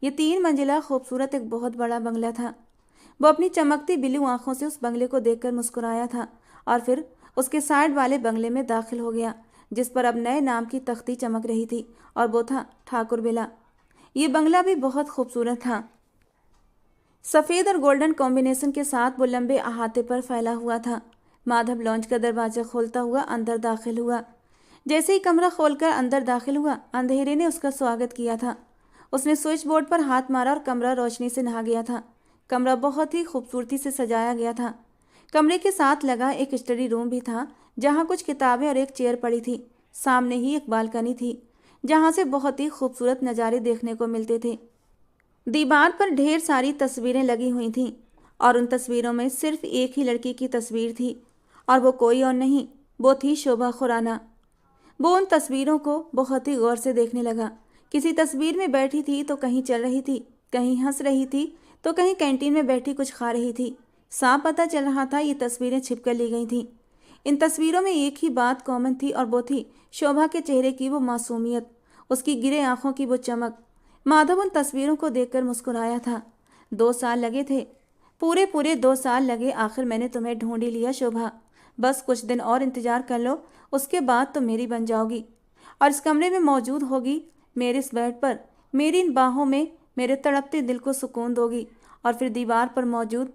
ये 3 मंजिला खूबसूरत एक बहुत बड़ा बंगला था। वो अपनी चमकती बिल्लू आंखों से उस बंगले को देखकर मुस्कुराया था और फिर उसके साइड वाले बंगले में दाखिल हो गया, जिस पर अब नए नाम की तख्ती चमक रही थी और वो था ठाकुर बिला। ये बंगला भी बहुत खूबसूरत था। सफ़ेद और गोल्डन कॉम्बिनेशन के साथ वो लंबे अहाते पर फैला हुआ था। माधव लॉन्च का दरवाजा खोलता हुआ अंदर दाखिल हुआ। जैसे ही कमरा खोलकर अंदर दाखिल हुआ, अंधेरे ने उसका स्वागत किया था। उसने स्विच बोर्ड पर हाथ मारा और कमरा रोशनी से नहा गया था। कमरा बहुत ही खूबसूरती से सजाया गया था। कमरे के साथ लगा एक स्टडी रूम भी था, जहाँ कुछ किताबें और एक चेयर पड़ी थी। सामने ही एक बालकनी थी, जहाँ से बहुत ही खूबसूरत नज़ारे देखने को मिलते थे। दीवार पर ढेर सारी तस्वीरें लगी हुई थीं और उन तस्वीरों में सिर्फ एक ही लड़की की तस्वीर थी और वो कोई और नहीं, वो थी शोभा खुराना। वो उन तस्वीरों को बहुत ही गौर से देखने लगा। किसी तस्वीर में बैठी थी तो कहीं चल रही थी, कहीं हंस रही थी तो कहीं कैंटीन में बैठी कुछ खा रही थी। साफ पता चल रहा था ये तस्वीरें छिपकर ली गई थीं। इन तस्वीरों में एक ही बात कॉमन थी और वो थी शोभा के चेहरे की वो मासूमियत, उसकी गिरे आंखों की वो चमक। माधव उन तस्वीरों को देखकर मुस्कुराया था। 2 साल लगे थे, पूरे पूरे 2 साल लगे। आखिर मैंने तुम्हें ढूंढ ही लिया शोभा। बस कुछ दिन और इंतजार कर लो, उसके बाद तो मेरी बन जाओगी और इस कमरे में मौजूद होगी, मेरे इस बेड पर, मेरी इन बाहों में मेरे तड़पते दिल को सुकून दोगी। और फिर दीवार पर मौजूद,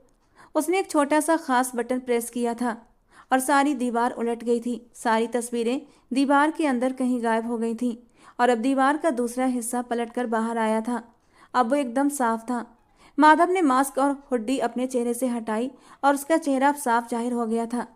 उसने एक छोटा सा खास बटन प्रेस किया था और सारी दीवार उलट गई थी। सारी तस्वीरें दीवार के अंदर कहीं गायब हो गई थीं और अब दीवार का दूसरा हिस्सा पलटकर बाहर आया था। अब वो एकदम साफ था। माधव ने मास्क और हुड्डी अपने चेहरे से हटाई और उसका चेहरा अब साफ जाहिर हो गया था।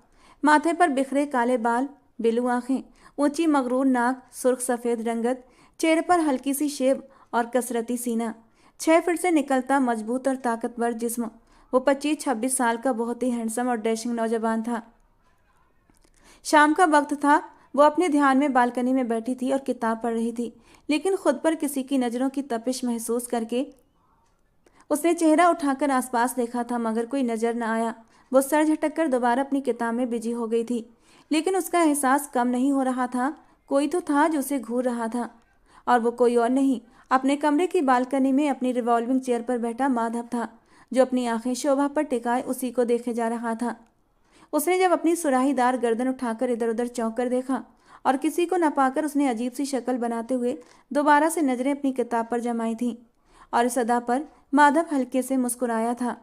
माथे पर बिखरे काले बाल, बिलू आंखें, ऊंची मगरूर नाक, सुर्ख सफ़ेद रंगत, चेहरे पर हल्की सी शेब और कसरती सीना, 6 फीट से निकलता मजबूत और ताकतवर जिस्म। वो 25-26 साल का बहुत ही हैंडसम और डैशिंग नौजवान था। शाम का वक्त था। वो अपने ध्यान में बालकनी में बैठी थी और किताब पढ़ रही थी, लेकिन खुद पर किसी की नज़रों की तपिश महसूस करके उसने चेहरा उठाकर आसपास देखा था, मगर कोई नज़र न आया। वो सर झटककर दोबारा अपनी किताब में बिजी हो गई थी, लेकिन उसका एहसास कम नहीं हो रहा था। कोई तो था जो उसे घूर रहा था और वो कोई और नहीं, अपने कमरे की बालकनी में अपनी रिवॉल्विंग चेयर पर बैठा माधव था, जो अपनी आंखें शोभा पर टिकाए उसी को देखे जा रहा था। उसने जब अपनी सुराहीदार गर्दन उठाकर इधर उधर चौंक कर देखा और किसी को न पाकर उसने अजीब सी शक्ल बनाते हुए दोबारा से नजरें अपनी किताब पर जमाई थीं और इस अदा पर माधव हल्के से मुस्कुराया था।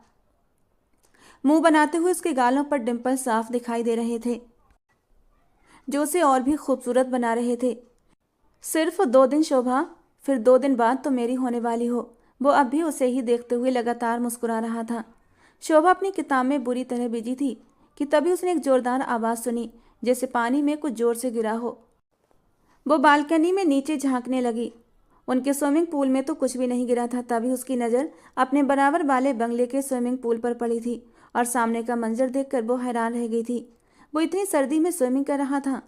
मुंह बनाते हुए उसके गालों पर डिंपल साफ दिखाई दे रहे थे, जो उसे और भी खूबसूरत बना रहे थे। सिर्फ 2 दिन शोभा, फिर 2 दिन बाद तो मेरी होने वाली हो। वो अब भी उसे ही देखते हुए लगातार मुस्कुरा रहा था। शोभा अपनी किताब में बुरी तरह बिजी थी कि तभी उसने एक जोरदार आवाज़ सुनी, जैसे पानी में कुछ जोर से गिरा हो। वो बालकनी में नीचे झांकने लगी। उनके स्विमिंग पूल में तो कुछ भी नहीं गिरा था, तभी उसकी नज़र अपने बराबर वाले बंगले के स्विमिंग पूल पर पड़ी थी और सामने का मंजर देखकर वो हैरान रह गई थी। वो इतनी सर्दी में स्विमिंग कर रहा था।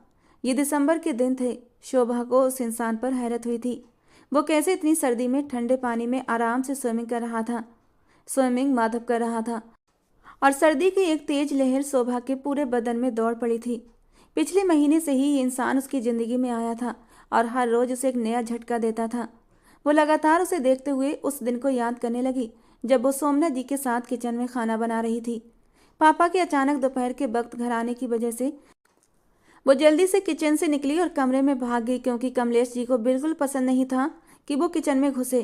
ये दिसंबर के दिन थे। शोभा को उस इंसान पर हैरत हुई थी। वो कैसे इतनी सर्दी में ठंडे पानी में आराम से स्विमिंग कर रहा था। स्विमिंग माधव कर रहा था और सर्दी की एक तेज लहर शोभा के पूरे बदन में दौड़ पड़ी थी। पिछले महीने से ही ये इंसान उसकी ज़िंदगी में आया था और हर रोज़ उसे एक नया झटका देता था। वो लगातार उसे देखते हुए उस दिन को याद करने लगी जब वो सोमनाथ जी के साथ किचन में खाना बना रही थी। पापा के अचानक दोपहर के वक्त घर आने की वजह से वो जल्दी से किचन से निकली और कमरे में भाग गई, क्योंकि कमलेश जी को बिल्कुल पसंद नहीं था कि वो किचन में घुसे।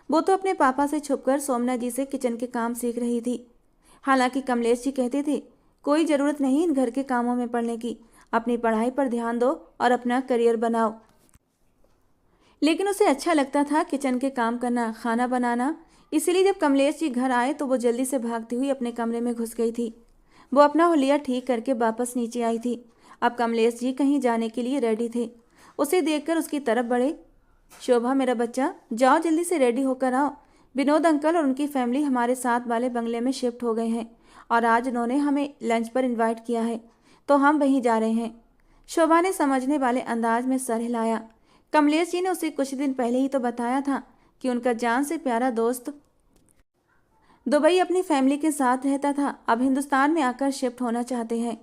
वो तो अपने पापा से छुपकर सोमनाथ जी से किचन के काम सीख रही थी। हालांकि कमलेश जी कहते थे, कोई ज़रूरत नहीं इन घर के कामों में पड़ने की, अपनी पढ़ाई पर ध्यान दो और अपना करियर बनाओ। लेकिन उसे अच्छा लगता था किचन के काम करना, खाना बनाना। इसीलिए जब कमलेश जी घर आए तो वो जल्दी से भागती हुई अपने कमरे में घुस गई थी। वो अपना हुलिया ठीक करके वापस नीचे आई थी। अब कमलेश जी कहीं जाने के लिए रेडी थे। उसे देखकर उसकी तरफ बढ़े। शोभा मेरा बच्चा, जाओ जल्दी से रेडी होकर आओ। विनोद अंकल और उनकी फैमिली हमारे साथ वाले बंगले में शिफ्ट हो गए हैं और आज उन्होंने हमें लंच पर इनवाइट किया है, तो हम वहीं जा रहे हैं। शोभा ने समझने वाले अंदाज में सर हिलाया। कमलेश जी ने उसे कुछ दिन पहले ही तो बताया था कि उनका जान से प्यारा दोस्त दुबई अपनी फैमिली के साथ रहता था, अब हिंदुस्तान में आकर शिफ्ट होना चाहते हैं।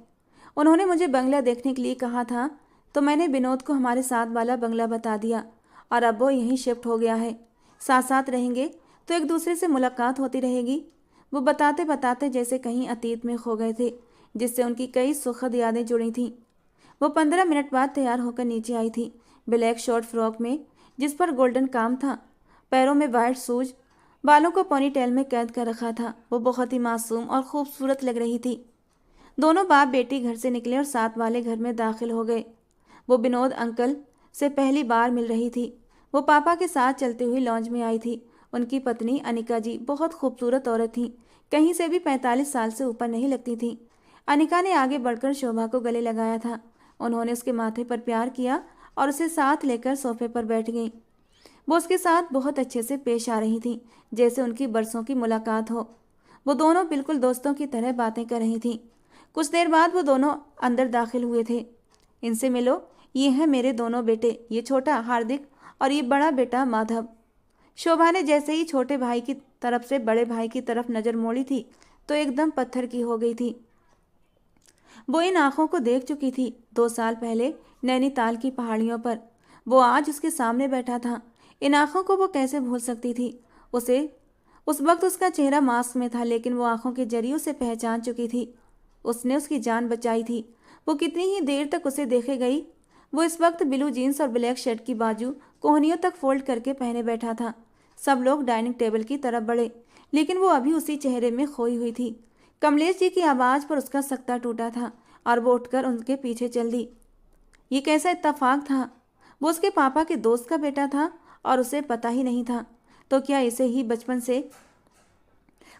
उन्होंने मुझे बंगला देखने के लिए कहा था, तो मैंने विनोद को हमारे साथ वाला बंगला बता दिया और अब वो यहीं शिफ्ट हो गया है। साथ साथ रहेंगे तो एक दूसरे से मुलाकात होती रहेगी। वो बताते बताते जैसे कहीं अतीत में खो गए थे, जिससे उनकी कई सुखद यादें जुड़ी थीं। वो 15 मिनट बाद तैयार होकर नीचे आई थी, ब्लैक शॉर्ट फ्रॉक में जिस पर गोल्डन काम था, पैरों में वाइट शूज, बालों को पोनीटेल में कैद कर रखा था। वो बहुत ही मासूम और खूबसूरत लग रही थी। दोनों बाप बेटी घर से निकले और साथ वाले घर में दाखिल हो गए। वो विनोद अंकल से पहली बार मिल रही थी। वो पापा के साथ चलते हुए लॉन्ज में आई थी। उनकी पत्नी अनिका जी बहुत खूबसूरत औरत थी, कहीं से भी 45 साल से ऊपर नहीं लगती थी। अनिका ने आगे बढ़कर शोभा को गले लगाया था। उन्होंने उसके माथे पर प्यार किया और उसे साथ लेकर सोफे पर बैठ गई। वो उसके साथ बहुत अच्छे से पेश आ रही थी, जैसे उनकी बरसों की मुलाकात हो। वो दोनों बिल्कुल दोस्तों की तरह बातें कर रही थीं। कुछ देर बाद वो दोनों अंदर दाखिल हुए थे। इनसे मिलो, ये हैं मेरे दोनों बेटे, ये छोटा हार्दिक और ये बड़ा बेटा माधव। शोभा ने जैसे ही छोटे भाई की तरफ से बड़े भाई की तरफ नज़र मोड़ी थी तो एकदम पत्थर की हो गई थी। वो इन आंखों को देख चुकी थी 2 साल पहले नैनीताल की पहाड़ियों पर। वो आज उसके सामने बैठा था। इन आंखों को वो कैसे भूल सकती थी। उस वक्त उसका चेहरा मास्क में था, लेकिन वो आंखों के जरिए उसे पहचान चुकी थी। उसने उसकी जान बचाई थी। वो कितनी ही देर तक उसे देखे गई। वो इस वक्त ब्लू जीन्स और ब्लैक शर्ट की बाजू कोहनियों तक फोल्ड करके पहने बैठा था। सब लोग डाइनिंग टेबल की तरफ बढ़े, लेकिन वो अभी उसी चेहरे में खोई हुई थी। कमलेश जी की आवाज़ पर उसका सकता टूटा था और वो उठकर उनके पीछे चल दी। ये कैसा इत्तेफाक था। वो उसके पापा के दोस्त का बेटा था और उसे पता ही नहीं था। तो क्या इसे ही बचपन से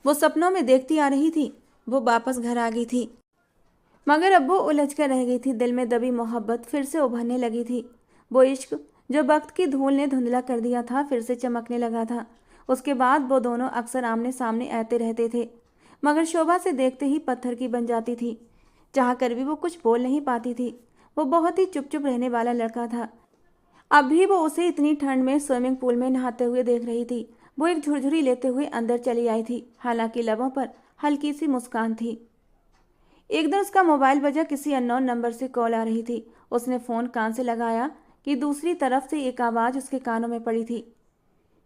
वो सपनों में देखती आ रही थी। वो वापस घर आ गई थी, मगर अब वो उलझ कर रह गई थी। दिल में दबी मोहब्बत फिर से उभरने लगी थी। वो इश्क जो वक्त की धूल ने धुंधला कर दिया था फिर से चमकने लगा था। उसके बाद वो दोनों अक्सर आमने सामने आते रहते थे, मगर शोभा से देखते ही पत्थर की बन जाती थी। चाह कर भी वो कुछ बोल नहीं पाती थी। वो बहुत ही चुप चुप रहने वाला लड़का था। अब भी वो उसे इतनी ठंड में स्विमिंग पूल में नहाते हुए देख रही थी। वो एक झुरझुरी लेते हुए अंदर चली आई थी, हालांकि लबों पर हल्की सी मुस्कान थी। एक दिन उसका मोबाइल बजा। किसी अननोन नंबर से कॉल आ रही थी। उसने फ़ोन कान से लगाया कि दूसरी तरफ से एक आवाज़ उसके कानों में पड़ी थी।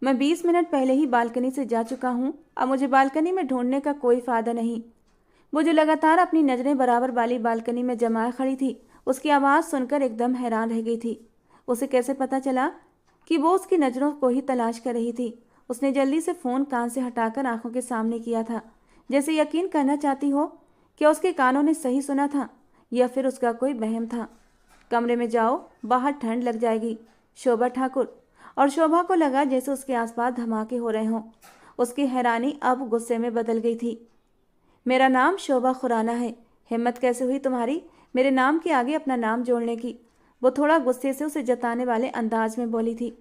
मैं 20 मिनट पहले ही बालकनी से जा चुका हूँ, अब मुझे बालकनी में ढूंढने का कोई फ़ायदा नहीं। वो जो लगातार अपनी नज़रें बराबर वाली बालकनी में जमाए खड़ी थी, उसकी आवाज़ सुनकर एकदम हैरान रह गई थी। उसे कैसे पता चला कि वो उसकी नज़रों को ही तलाश कर रही थी। उसने जल्दी से फ़ोन कान से हटाकर आंखों के सामने किया था, जैसे यकीन करना चाहती हो क्या उसके कानों ने सही सुना था या फिर उसका कोई वहम था। कमरे में जाओ, बाहर ठंड लग जाएगी। शोभा ठाकुर। और शोभा को लगा जैसे उसके आसपास धमाके हो रहे हों। उसकी हैरानी अब गुस्से में बदल गई थी। मेरा नाम शोभा खुराना है, हिम्मत कैसे हुई तुम्हारी मेरे नाम के आगे अपना नाम जोड़ने की। वो थोड़ा गुस्से से उसे जताने वाले अंदाज में बोली थी।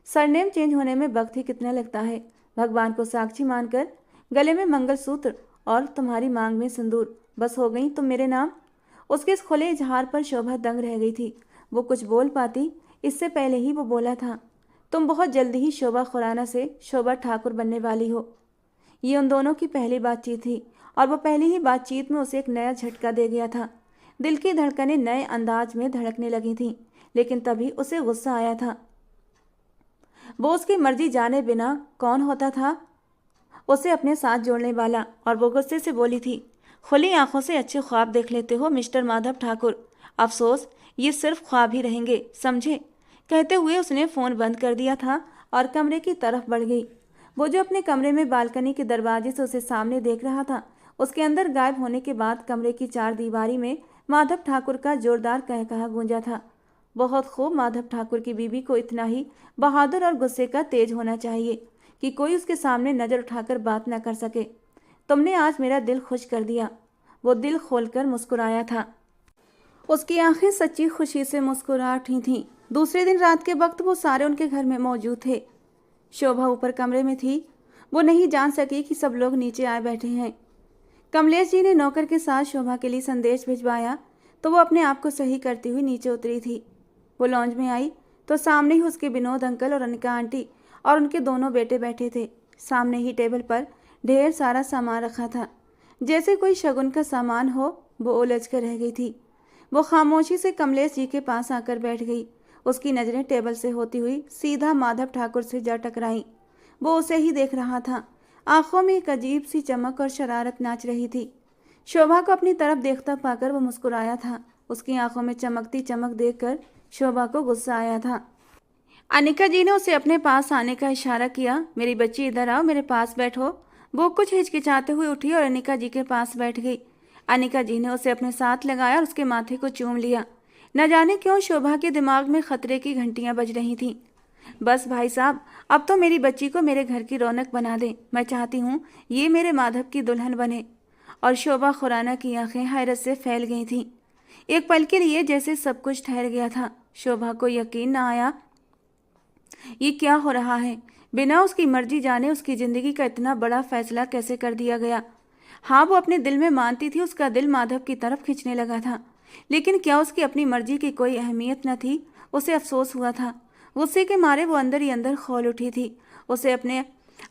सरनेम चेंज होने में वक्त ही कितना लगता है। भगवान को साक्षी मानकर गले में मंगलसूत्र और तुम्हारी मांग में सिंदूर, बस हो गई तुम मेरे नाम। उसके इस खुले इजहार पर शोभा दंग रह गई थी। वो कुछ बोल पाती इससे पहले ही वो बोला था, तुम बहुत जल्दी ही शोभा खुराना से शोभा ठाकुर बनने वाली हो। ये उन दोनों की पहली बातचीत थी और वो पहली ही बातचीत में उसे एक नया झटका दे गया था। दिल की धड़कनें नए अंदाज में धड़कने लगी थीं, लेकिन तभी उसे गुस्सा आया था। वो उसकी मर्जी जाने बिना कौन होता था उसे अपने साथ जोड़ने वाला, और वो गुस्से से बोली थी, खुली आंखों से अच्छे ख्वाब देख लेते हो मिस्टर माधव ठाकुर। अफसोस ये सिर्फ ख्वाब ही रहेंगे, समझे। कहते हुए उसने फ़ोन बंद कर दिया था और कमरे की तरफ बढ़ गई। वो जो अपने कमरे में बालकनी के दरवाजे से उसे सामने देख रहा था, उसके अंदर गायब होने के बाद कमरे की चार दीवारी में माधव ठाकुर का जोरदार कहकहा गूंजा था। बहुत खूब, माधव ठाकुर की बीवी को इतना ही बहादुर और गुस्से का तेज होना चाहिए कि कोई उसके सामने नज़र उठाकर बात न कर सके। तुमने आज मेरा दिल खुश कर दिया। वो दिल खोलकर मुस्कुराया था। उसकी आंखें सच्ची खुशी से मुस्कुरा उठी थीं। दूसरे दिन रात के वक्त वो सारे उनके घर में मौजूद थे। शोभा ऊपर कमरे में थी। वो नहीं जान सकी कि सब लोग नीचे आए बैठे हैं। कमलेश जी ने नौकर के साथ शोभा के लिए संदेश भिजवाया तो वो अपने आप को सही करती हुई नीचे उतरी थी। वो लॉन्ज में आई तो सामने ही उसके विनोद अंकल और अनिका आंटी और उनके दोनों बेटे बैठे थे। सामने ही टेबल पर ढेर सारा सामान रखा था, जैसे कोई शगुन का सामान हो। वो उलझ कर रह गई थी। वो खामोशी से कमलेश जी के पास आकर बैठ गई। उसकी नज़रें टेबल से होती हुई सीधा माधव ठाकुर से जा टकराई। वो उसे ही देख रहा था। आंखों में एक अजीब सी चमक और शरारत नाच रही थी। शोभा को अपनी तरफ देखता पाकर वो मुस्कुराया था। उसकी आंखों में चमकती चमक देखकर शोभा को गुस्सा आया था। अनिका जी ने उसे अपने पास आने का इशारा किया। मेरी बच्ची इधर आओ, मेरे पास बैठो। वो कुछ हिचकिचाते हुए उठी और अनिका जी के पास बैठ गई। अनिका जी ने उसे अपने साथ लगाया और उसके माथे को चूम लिया। न जाने क्यों शोभा के दिमाग में खतरे की घंटियां बज रही थीं। बस भाई साहब, अब तो मेरी बच्ची को मेरे घर की रौनक बना दें। मैं चाहती हूँ ये मेरे माधव की दुल्हन बने। और शोभा खुराना की आंखें हैरत से फैल गई थीं। एक पल के लिए जैसे सब कुछ ठहर गया था। शोभा को यकीन न आया, ये क्या हो रहा है। बिना उसकी मर्जी जाने उसकी ज़िंदगी का इतना बड़ा फैसला कैसे कर दिया गया। हाँ, वो अपने दिल में मानती थी उसका दिल माधव की तरफ खींचने लगा था, लेकिन क्या उसकी अपनी मर्जी की कोई अहमियत न थी। उसे अफसोस हुआ था। गुस्से के मारे वो अंदर ही अंदर खौल उठी थी। उसे अपने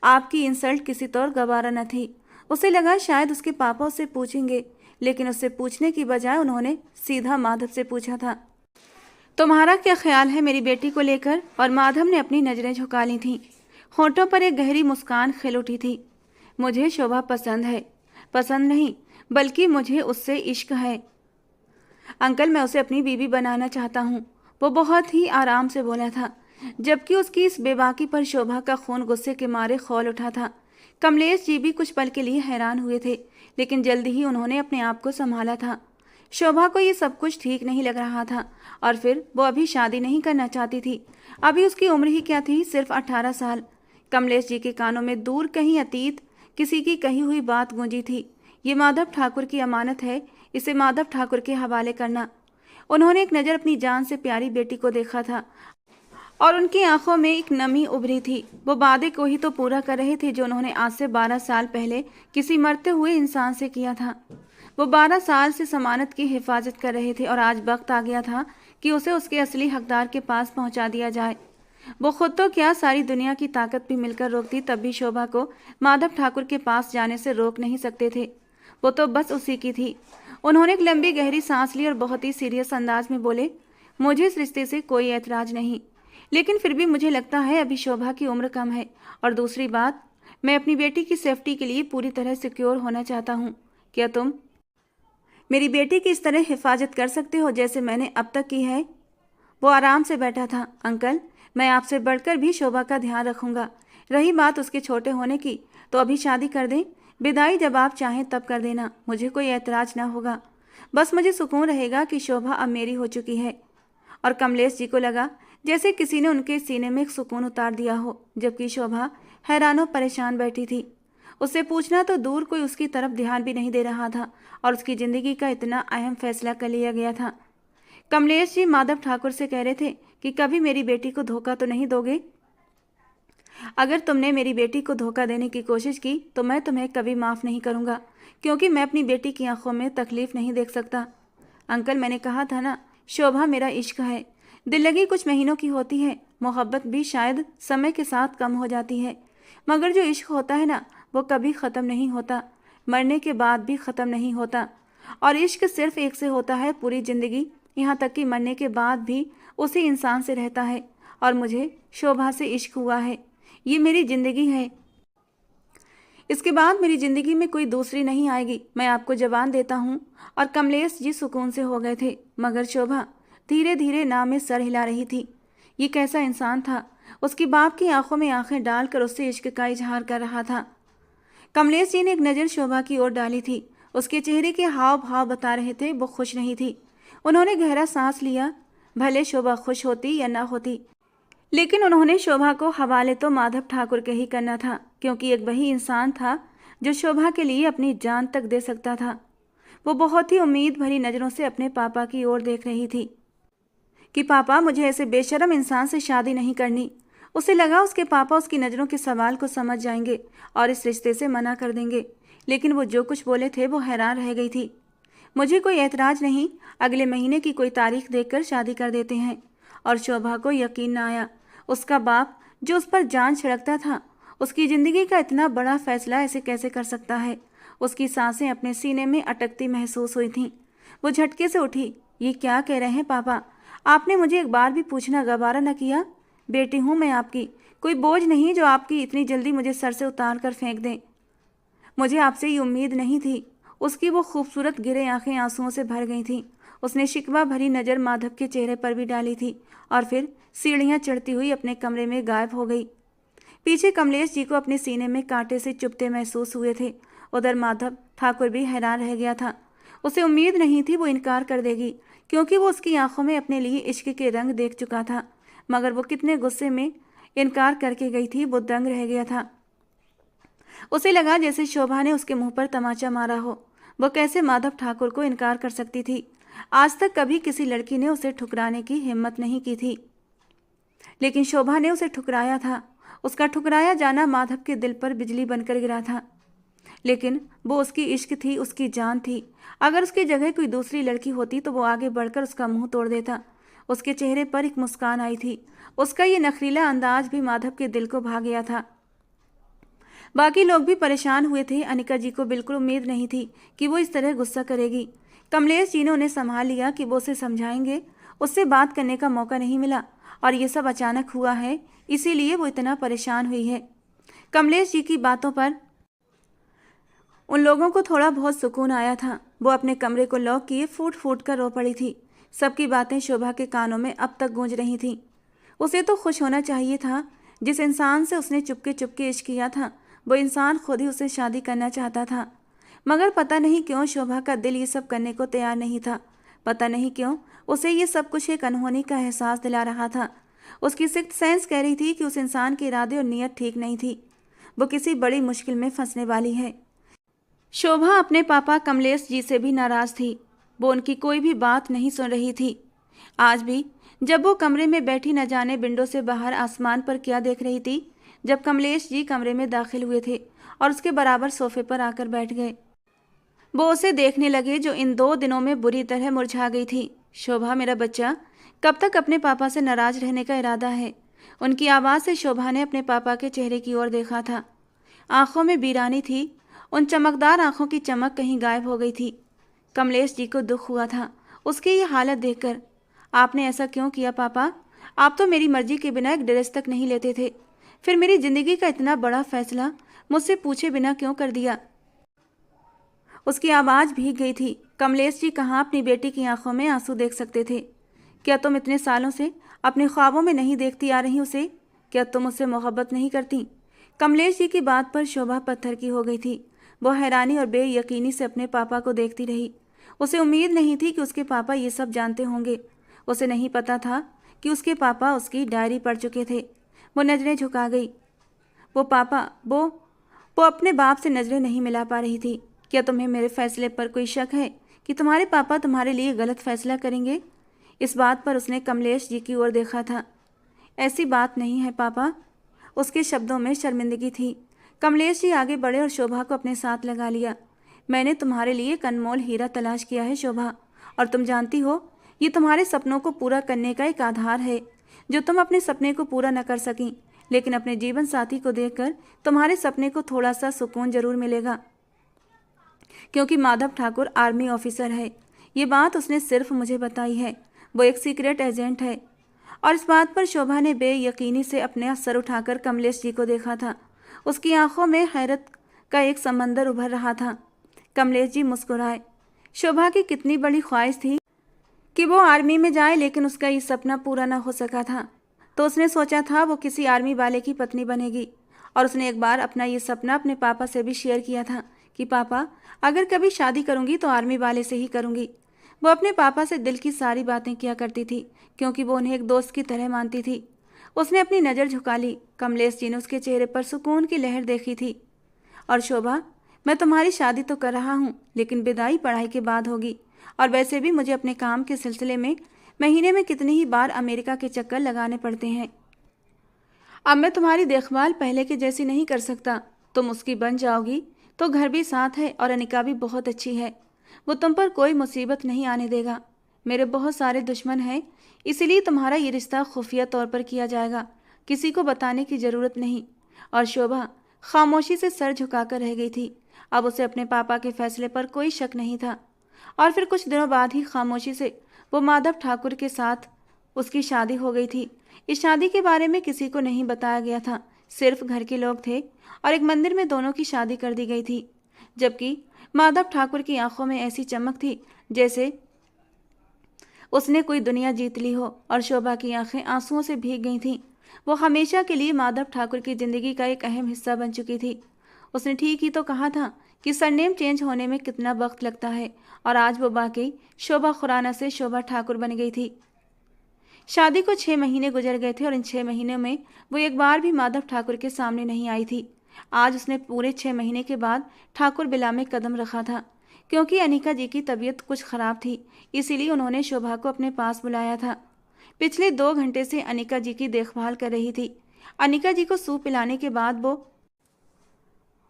आप की इंसल्ट किसी तौर गवारा न थी। उसे लगा शायद उसके पापा उससे पूछेंगे, लेकिन उससे पूछने की बजाय उन्होंने सीधा माधव से पूछा था, तुम्हारा क्या ख्याल है मेरी बेटी को लेकर। और माधव ने अपनी नज़रें झुका ली थीं। होठों पर एक गहरी मुस्कान खिल उठी थी। मुझे शोभा पसंद है। पसंद नहीं, बल्कि मुझे उससे इश्क है अंकल। मैं उसे अपनी बीवी बनाना चाहता हूँ। वो बहुत ही आराम से बोला था, जबकि उसकी इस बेबाकी पर शोभा का खून गुस्से के मारे खौल उठा था। कमलेश जी भी कुछ पल के लिए हैरान हुए थे, लेकिन जल्दी ही उन्होंने अपने आप को संभाला था। शोभा को ये सब कुछ ठीक नहीं लग रहा था। और फिर वो अभी शादी नहीं करना चाहती थी। अभी उसकी उम्र ही क्या थी, सिर्फ 18 साल। कमलेश जी के कानों में दूर कहीं अतीत किसी की कही हुई बात गूंजी थी, ये माधव ठाकुर की अमानत है, इसे माधव ठाकुर के हवाले करना। उन्होंने एक नज़र अपनी जान से प्यारी बेटी को देखा था और उनकी आंखों में एक नमी उभरी थी। वो वादे को ही तो पूरा कर रहे थे जो उन्होंने आज से 12 साल पहले किसी मरते हुए इंसान से किया था। वो 12 साल से जमानत की हिफाजत कर रहे थे और आज वक्त आ गया था कि उसे उसके असली हकदार के पास पहुंचा दिया जाए। वो खुद तो क्या, सारी दुनिया की ताकत भी मिलकर रोकती तब भी शोभा को माधव ठाकुर के पास जाने से रोक नहीं सकते थे। वो तो बस उसी की थी। उन्होंने एक लंबी गहरी सांस ली और बहुत ही सीरियस अंदाज में बोले, मुझे इस रिश्ते से कोई ऐतराज नहीं, लेकिन फिर भी मुझे लगता है अभी शोभा की उम्र कम है। और दूसरी बात, मैं अपनी बेटी की सेफ्टी के लिए पूरी तरह सिक्योर होना चाहता हूँ। क्या तुम मेरी बेटी की इस तरह हिफाजत कर सकते हो जैसे मैंने अब तक की है। वो आराम से बैठा था। अंकल, मैं आपसे बढ़कर भी शोभा का ध्यान रखूंगा। रही बात उसके छोटे होने की, तो अभी शादी कर दें। विदाई जब आप चाहें तब कर देना, मुझे कोई ऐतराज ना होगा। बस मुझे सुकून रहेगा कि शोभा अब मेरी हो चुकी है। और कमलेश जी को लगा जैसे किसी ने उनके सीने में एक सुकून उतार दिया हो, जबकि शोभा हैरानों परेशान बैठी थी। उससे पूछना तो दूर, कोई उसकी तरफ ध्यान भी नहीं दे रहा था और उसकी ज़िंदगी का इतना अहम फैसला कर लिया गया था। कमलेश जी माधव ठाकुर से कह रहे थे कि कभी मेरी बेटी को धोखा तो नहीं दोगे। अगर तुमने मेरी बेटी को धोखा देने की कोशिश की तो मैं तुम्हें कभी माफ़ नहीं करूँगा, क्योंकि मैं अपनी बेटी की आंखों में तकलीफ़ नहीं देख सकता। अंकल, मैंने कहा था ना, शोभा मेरा इश्क है। दिल लगी कुछ महीनों की होती है, मोहब्बत भी शायद समय के साथ कम हो जाती है, मगर जो इश्क होता है ना, वो कभी ख़त्म नहीं होता, मरने के बाद भी ख़त्म नहीं होता। और इश्क सिर्फ एक से होता है पूरी ज़िंदगी, यहाँ तक कि मरने के बाद भी उसी इंसान से रहता है। और मुझे शोभा से इश्क हुआ है, ये मेरी ज़िंदगी है। इसके बाद मेरी ज़िंदगी में कोई दूसरी नहीं आएगी, मैं आपको जवान देता हूँ। और कमलेश जी सुकून से हो गए थे, मगर शोभा धीरे धीरे नाव में सर हिला रही थी। ये कैसा इंसान था, उसकी बाप की आंखों में आंखें डालकर उससे इश्क का इजहार कर रहा था। कमलेश जी ने एक नज़र शोभा की ओर डाली थी, उसके चेहरे के हाव भाव बता रहे थे वो खुश नहीं थी। उन्होंने गहरा सांस लिया, भले शोभा खुश होती या ना होती, लेकिन उन्होंने शोभा को हवाले तो माधव ठाकुर के ही करना था, क्योंकि एक वही इंसान था जो शोभा के लिए अपनी जान तक दे सकता था। वो बहुत ही उम्मीद भरी नज़रों से अपने पापा की ओर देख रही थी कि पापा, मुझे ऐसे बेशर्म इंसान से शादी नहीं करनी। उसे लगा उसके पापा उसकी नज़रों के सवाल को समझ जाएंगे और इस रिश्ते से मना कर देंगे, लेकिन वो जो कुछ बोले थे वो हैरान रह गई थी। मुझे कोई ऐतराज़ नहीं, अगले महीने की कोई तारीख देखकर शादी कर देते हैं। और शोभा को यकीन न आया, उसका बाप जो उस पर जान छिड़कता था, उसकी ज़िंदगी का इतना बड़ा फैसला ऐसे कैसे कर सकता है। उसकी सांसें अपने सीने में अटकती महसूस हुई थीं। वो झटके से उठी। ये क्या कह रहे हैं पापा, आपने मुझे एक बार भी पूछना गवारा न किया। बेटी हूँ मैं आपकी, कोई बोझ नहीं जो आपकी इतनी जल्दी मुझे सर से उतार कर फेंक दें। मुझे आपसे ये उम्मीद नहीं थी। उसकी वो खूबसूरत गिरे आंखें आंसुओं से भर गई थीं। उसने शिकवा भरी नज़र माधव के चेहरे पर भी डाली थी और फिर सीढ़ियाँ चढ़ती हुई अपने कमरे में गायब हो गई। पीछे कमलेश जी को अपने सीने में कांटे से चुभते महसूस हुए थे। उधर माधव ठाकुर भी हैरान रह गया था। उसे उम्मीद नहीं थी वो इनकार कर देगी, क्योंकि वो उसकी आंखों में अपने लिए इश्क के रंग देख चुका था, मगर वो कितने गुस्से में इनकार करके गई थी, वो दंग रह गया था। उसे लगा जैसे शोभा ने उसके मुंह पर तमाचा मारा हो। वो कैसे माधव ठाकुर को इनकार कर सकती थी। आज तक कभी किसी लड़की ने उसे ठुकराने की हिम्मत नहीं की थी, लेकिन शोभा ने उसे ठुकराया था। उसका ठुकराया जाना माधव के दिल पर बिजली बनकर गिरा था, लेकिन वो उसकी इश्क थी, उसकी जान थी। अगर उसकी जगह कोई दूसरी लड़की होती तो वो आगे बढ़कर उसका मुंह तोड़ देता। उसके चेहरे पर एक मुस्कान आई थी। उसका ये नखरीला अंदाज भी माधव के दिल को भा गया था। बाकी लोग भी परेशान हुए थे। अनिका जी को बिल्कुल उम्मीद नहीं थी कि वो इस तरह गुस्सा करेगी। कमलेश जी ने उन्हें संभाल लिया कि वो उसे समझाएंगे। उससे बात करने का मौका नहीं मिला और ये सब अचानक हुआ है, इसीलिए वो इतना परेशान हुई है। कमलेश जी की बातों पर उन लोगों को थोड़ा बहुत सुकून आया था। वो अपने कमरे को लॉक किए फूट फूट कर रो पड़ी थी। सबकी बातें शोभा के कानों में अब तक गूंज रही थीं। उसे तो खुश होना चाहिए था। जिस इंसान से उसने चुपके चुपके इश्क किया था, वो इंसान खुद ही उससे शादी करना चाहता था, मगर पता नहीं क्यों शोभा का दिल ये सब करने को तैयार नहीं था। पता नहीं क्यों उसे ये सब कुछ एक अनहोनी का एहसास दिला रहा था। उसकी सिक्स्थ सेंस कह रही थी कि उस इंसान के इरादे और नीयत ठीक नहीं थी। वो किसी बड़ी मुश्किल में फंसने वाली है। शोभा अपने पापा कमलेश जी से भी नाराज़ थी। वो उनकी कोई भी बात नहीं सुन रही थी। आज भी जब वो कमरे में बैठी न जाने विंडो से बाहर आसमान पर क्या देख रही थी, जब कमलेश जी कमरे में दाखिल हुए थे और उसके बराबर सोफे पर आकर बैठ गए, वो उसे देखने लगे जो इन 2 दिनों में बुरी तरह मुरझा गई थी। शोभा, मेरा बच्चा, कब तक अपने पापा से नाराज रहने का इरादा है? उनकी आवाज़ से शोभा ने अपने पापा के चेहरे की ओर देखा था। आंखों में वीरानी थी। उन चमकदार आंखों की चमक कहीं गायब हो गई थी। कमलेश जी को दुख हुआ था उसकी ये हालत देखकर। आपने ऐसा क्यों किया पापा? आप तो मेरी मर्जी के बिना एक ड्रेस तक नहीं लेते थे, फिर मेरी जिंदगी का इतना बड़ा फैसला मुझसे पूछे बिना क्यों कर दिया? उसकी आवाज़ भीग गई थी। कमलेश जी कहाँ अपनी बेटी की आंखों में आंसू देख सकते थे? क्या तुम इतने सालों से अपने ख्वाबों में नहीं देखती आ रही उसे? क्या तुम उससे मोहब्बत नहीं करती? कमलेश जी की बात पर शोभा पत्थर की हो गई थी। वो हैरानी और बेयकीनी से अपने पापा को देखती रही। उसे उम्मीद नहीं थी कि उसके पापा ये सब जानते होंगे। उसे नहीं पता था कि उसके पापा उसकी डायरी पढ़ चुके थे। वो नज़रें झुका गई। वो अपने बाप से नज़रें नहीं मिला पा रही थी। क्या तुम्हें मेरे फैसले पर कोई शक है कि तुम्हारे पापा तुम्हारे लिए गलत फैसला करेंगे? इस बात पर उसने कमलेश जी की ओर देखा था। ऐसी बात नहीं है पापा, उसके शब्दों में शर्मिंदगी थी। कमलेश जी आगे बढ़े और शोभा को अपने साथ लगा लिया। मैंने तुम्हारे लिए एक अनमोल हीरा तलाश किया है शोभा, और तुम जानती हो ये तुम्हारे सपनों को पूरा करने का एक आधार है। जो तुम अपने सपने को पूरा न कर सकी, लेकिन अपने जीवन साथी को देखकर तुम्हारे सपने को थोड़ा सा सुकून जरूर मिलेगा, क्योंकि माधव ठाकुर आर्मी ऑफिसर है। ये बात उसने सिर्फ मुझे बताई है, वो एक सीक्रेट एजेंट है। और इस बात पर शोभा ने बेयकीनी से अपने सर उठाकर कमलेश जी को देखा था। उसकी आंखों में हैरत का एक समंदर उभर रहा था। कमलेश जी मुस्कुराए। शोभा की कितनी बड़ी ख्वाहिश थी कि वो आर्मी में जाए, लेकिन उसका ये सपना पूरा ना हो सका था। तो उसने सोचा था वो किसी आर्मी वाले की पत्नी बनेगी, और उसने एक बार अपना ये सपना अपने पापा से भी शेयर किया था कि पापा, अगर कभी शादी करूंगी तो आर्मी वाले से ही करूंगी। वो अपने पापा से दिल की सारी बातें किया करती थी, क्योंकि वो उन्हें एक दोस्त की तरह मानती थी। उसने अपनी नज़र झुका ली। कमलेश जी ने उसके चेहरे पर सुकून की लहर देखी थी। और शोभा, मैं तुम्हारी शादी तो कर रहा हूँ, लेकिन विदाई पढ़ाई के बाद होगी। और वैसे भी मुझे अपने काम के सिलसिले में महीने में कितनी ही बार अमेरिका के चक्कर लगाने पड़ते हैं। अब मैं तुम्हारी देखभाल पहले के जैसी नहीं कर सकता। तुम उसकी बन जाओगी तो घर भी साथ है, और अनिका भी बहुत अच्छी है। वो तुम पर कोई मुसीबत नहीं आने देगा। मेरे बहुत सारे दुश्मन हैं, इसीलिए तुम्हारा ये रिश्ता खुफिया तौर पर किया जाएगा, किसी को बताने की ज़रूरत नहीं। और शोभा खामोशी से सर झुकाकर रह गई थी। अब उसे अपने पापा के फैसले पर कोई शक नहीं था। और फिर कुछ दिनों बाद ही खामोशी से वो माधव ठाकुर के साथ उसकी शादी हो गई थी। इस शादी के बारे में किसी को नहीं बताया गया था, सिर्फ घर के लोग थे, और एक मंदिर में दोनों की शादी कर दी गई थी। जबकि माधव ठाकुर की आंखों में ऐसी चमक थी जैसे उसने कोई दुनिया जीत ली हो, और शोभा की आंखें आंसुओं से भीग गई थीं। वो हमेशा के लिए माधव ठाकुर की जिंदगी का एक अहम हिस्सा बन चुकी थी। उसने ठीक ही तो कहा था कि सरनेम चेंज होने में कितना वक्त लगता है, और आज वो वाकई शोभा खुराना से शोभा ठाकुर बन गई थी। शादी को 6 महीने गुजर गए थे, और इन 6 महीनों में वो एक बार भी माधव ठाकुर के सामने नहीं आई थी। आज उसने पूरे 6 महीने के बाद ठाकुर बिला में कदम रखा था। क्योंकि अनिका जी की तबीयत कुछ खराब थी, इसीलिए उन्होंने शोभा को अपने पास बुलाया था। पिछले 2 घंटे से अनिका जी की देखभाल कर रही थी। अनिका जी को सूप पिलाने के बाद वो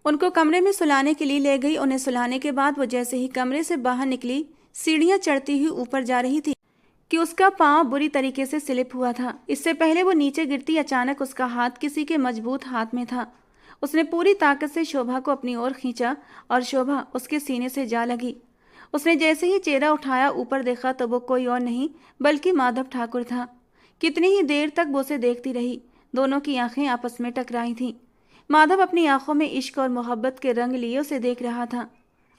उनको कमरे में सुलाने के लिए ले गई। उन्हें सुलाने के बाद वो जैसे ही कमरे से बाहर निकली, सीढ़ियां चढ़ती हुई ऊपर जा रही थी कि उसका पांव बुरी तरीके से स्लिप हुआ था। इससे पहले वो नीचे गिरती, अचानक उसका हाथ किसी के मजबूत हाथ में था। उसने पूरी ताकत से शोभा को अपनी ओर खींचा, और शोभा उसके सीने से जा लगी। उसने जैसे ही चेहरा उठाया, ऊपर देखा तो वो कोई और नहीं बल्कि माधव ठाकुर था। कितनी ही देर तक वो उसे देखती रही। दोनों की आंखें आपस में टकराई थीं। माधव अपनी आंखों में इश्क और मोहब्बत के रंग लिए उसे देख रहा था।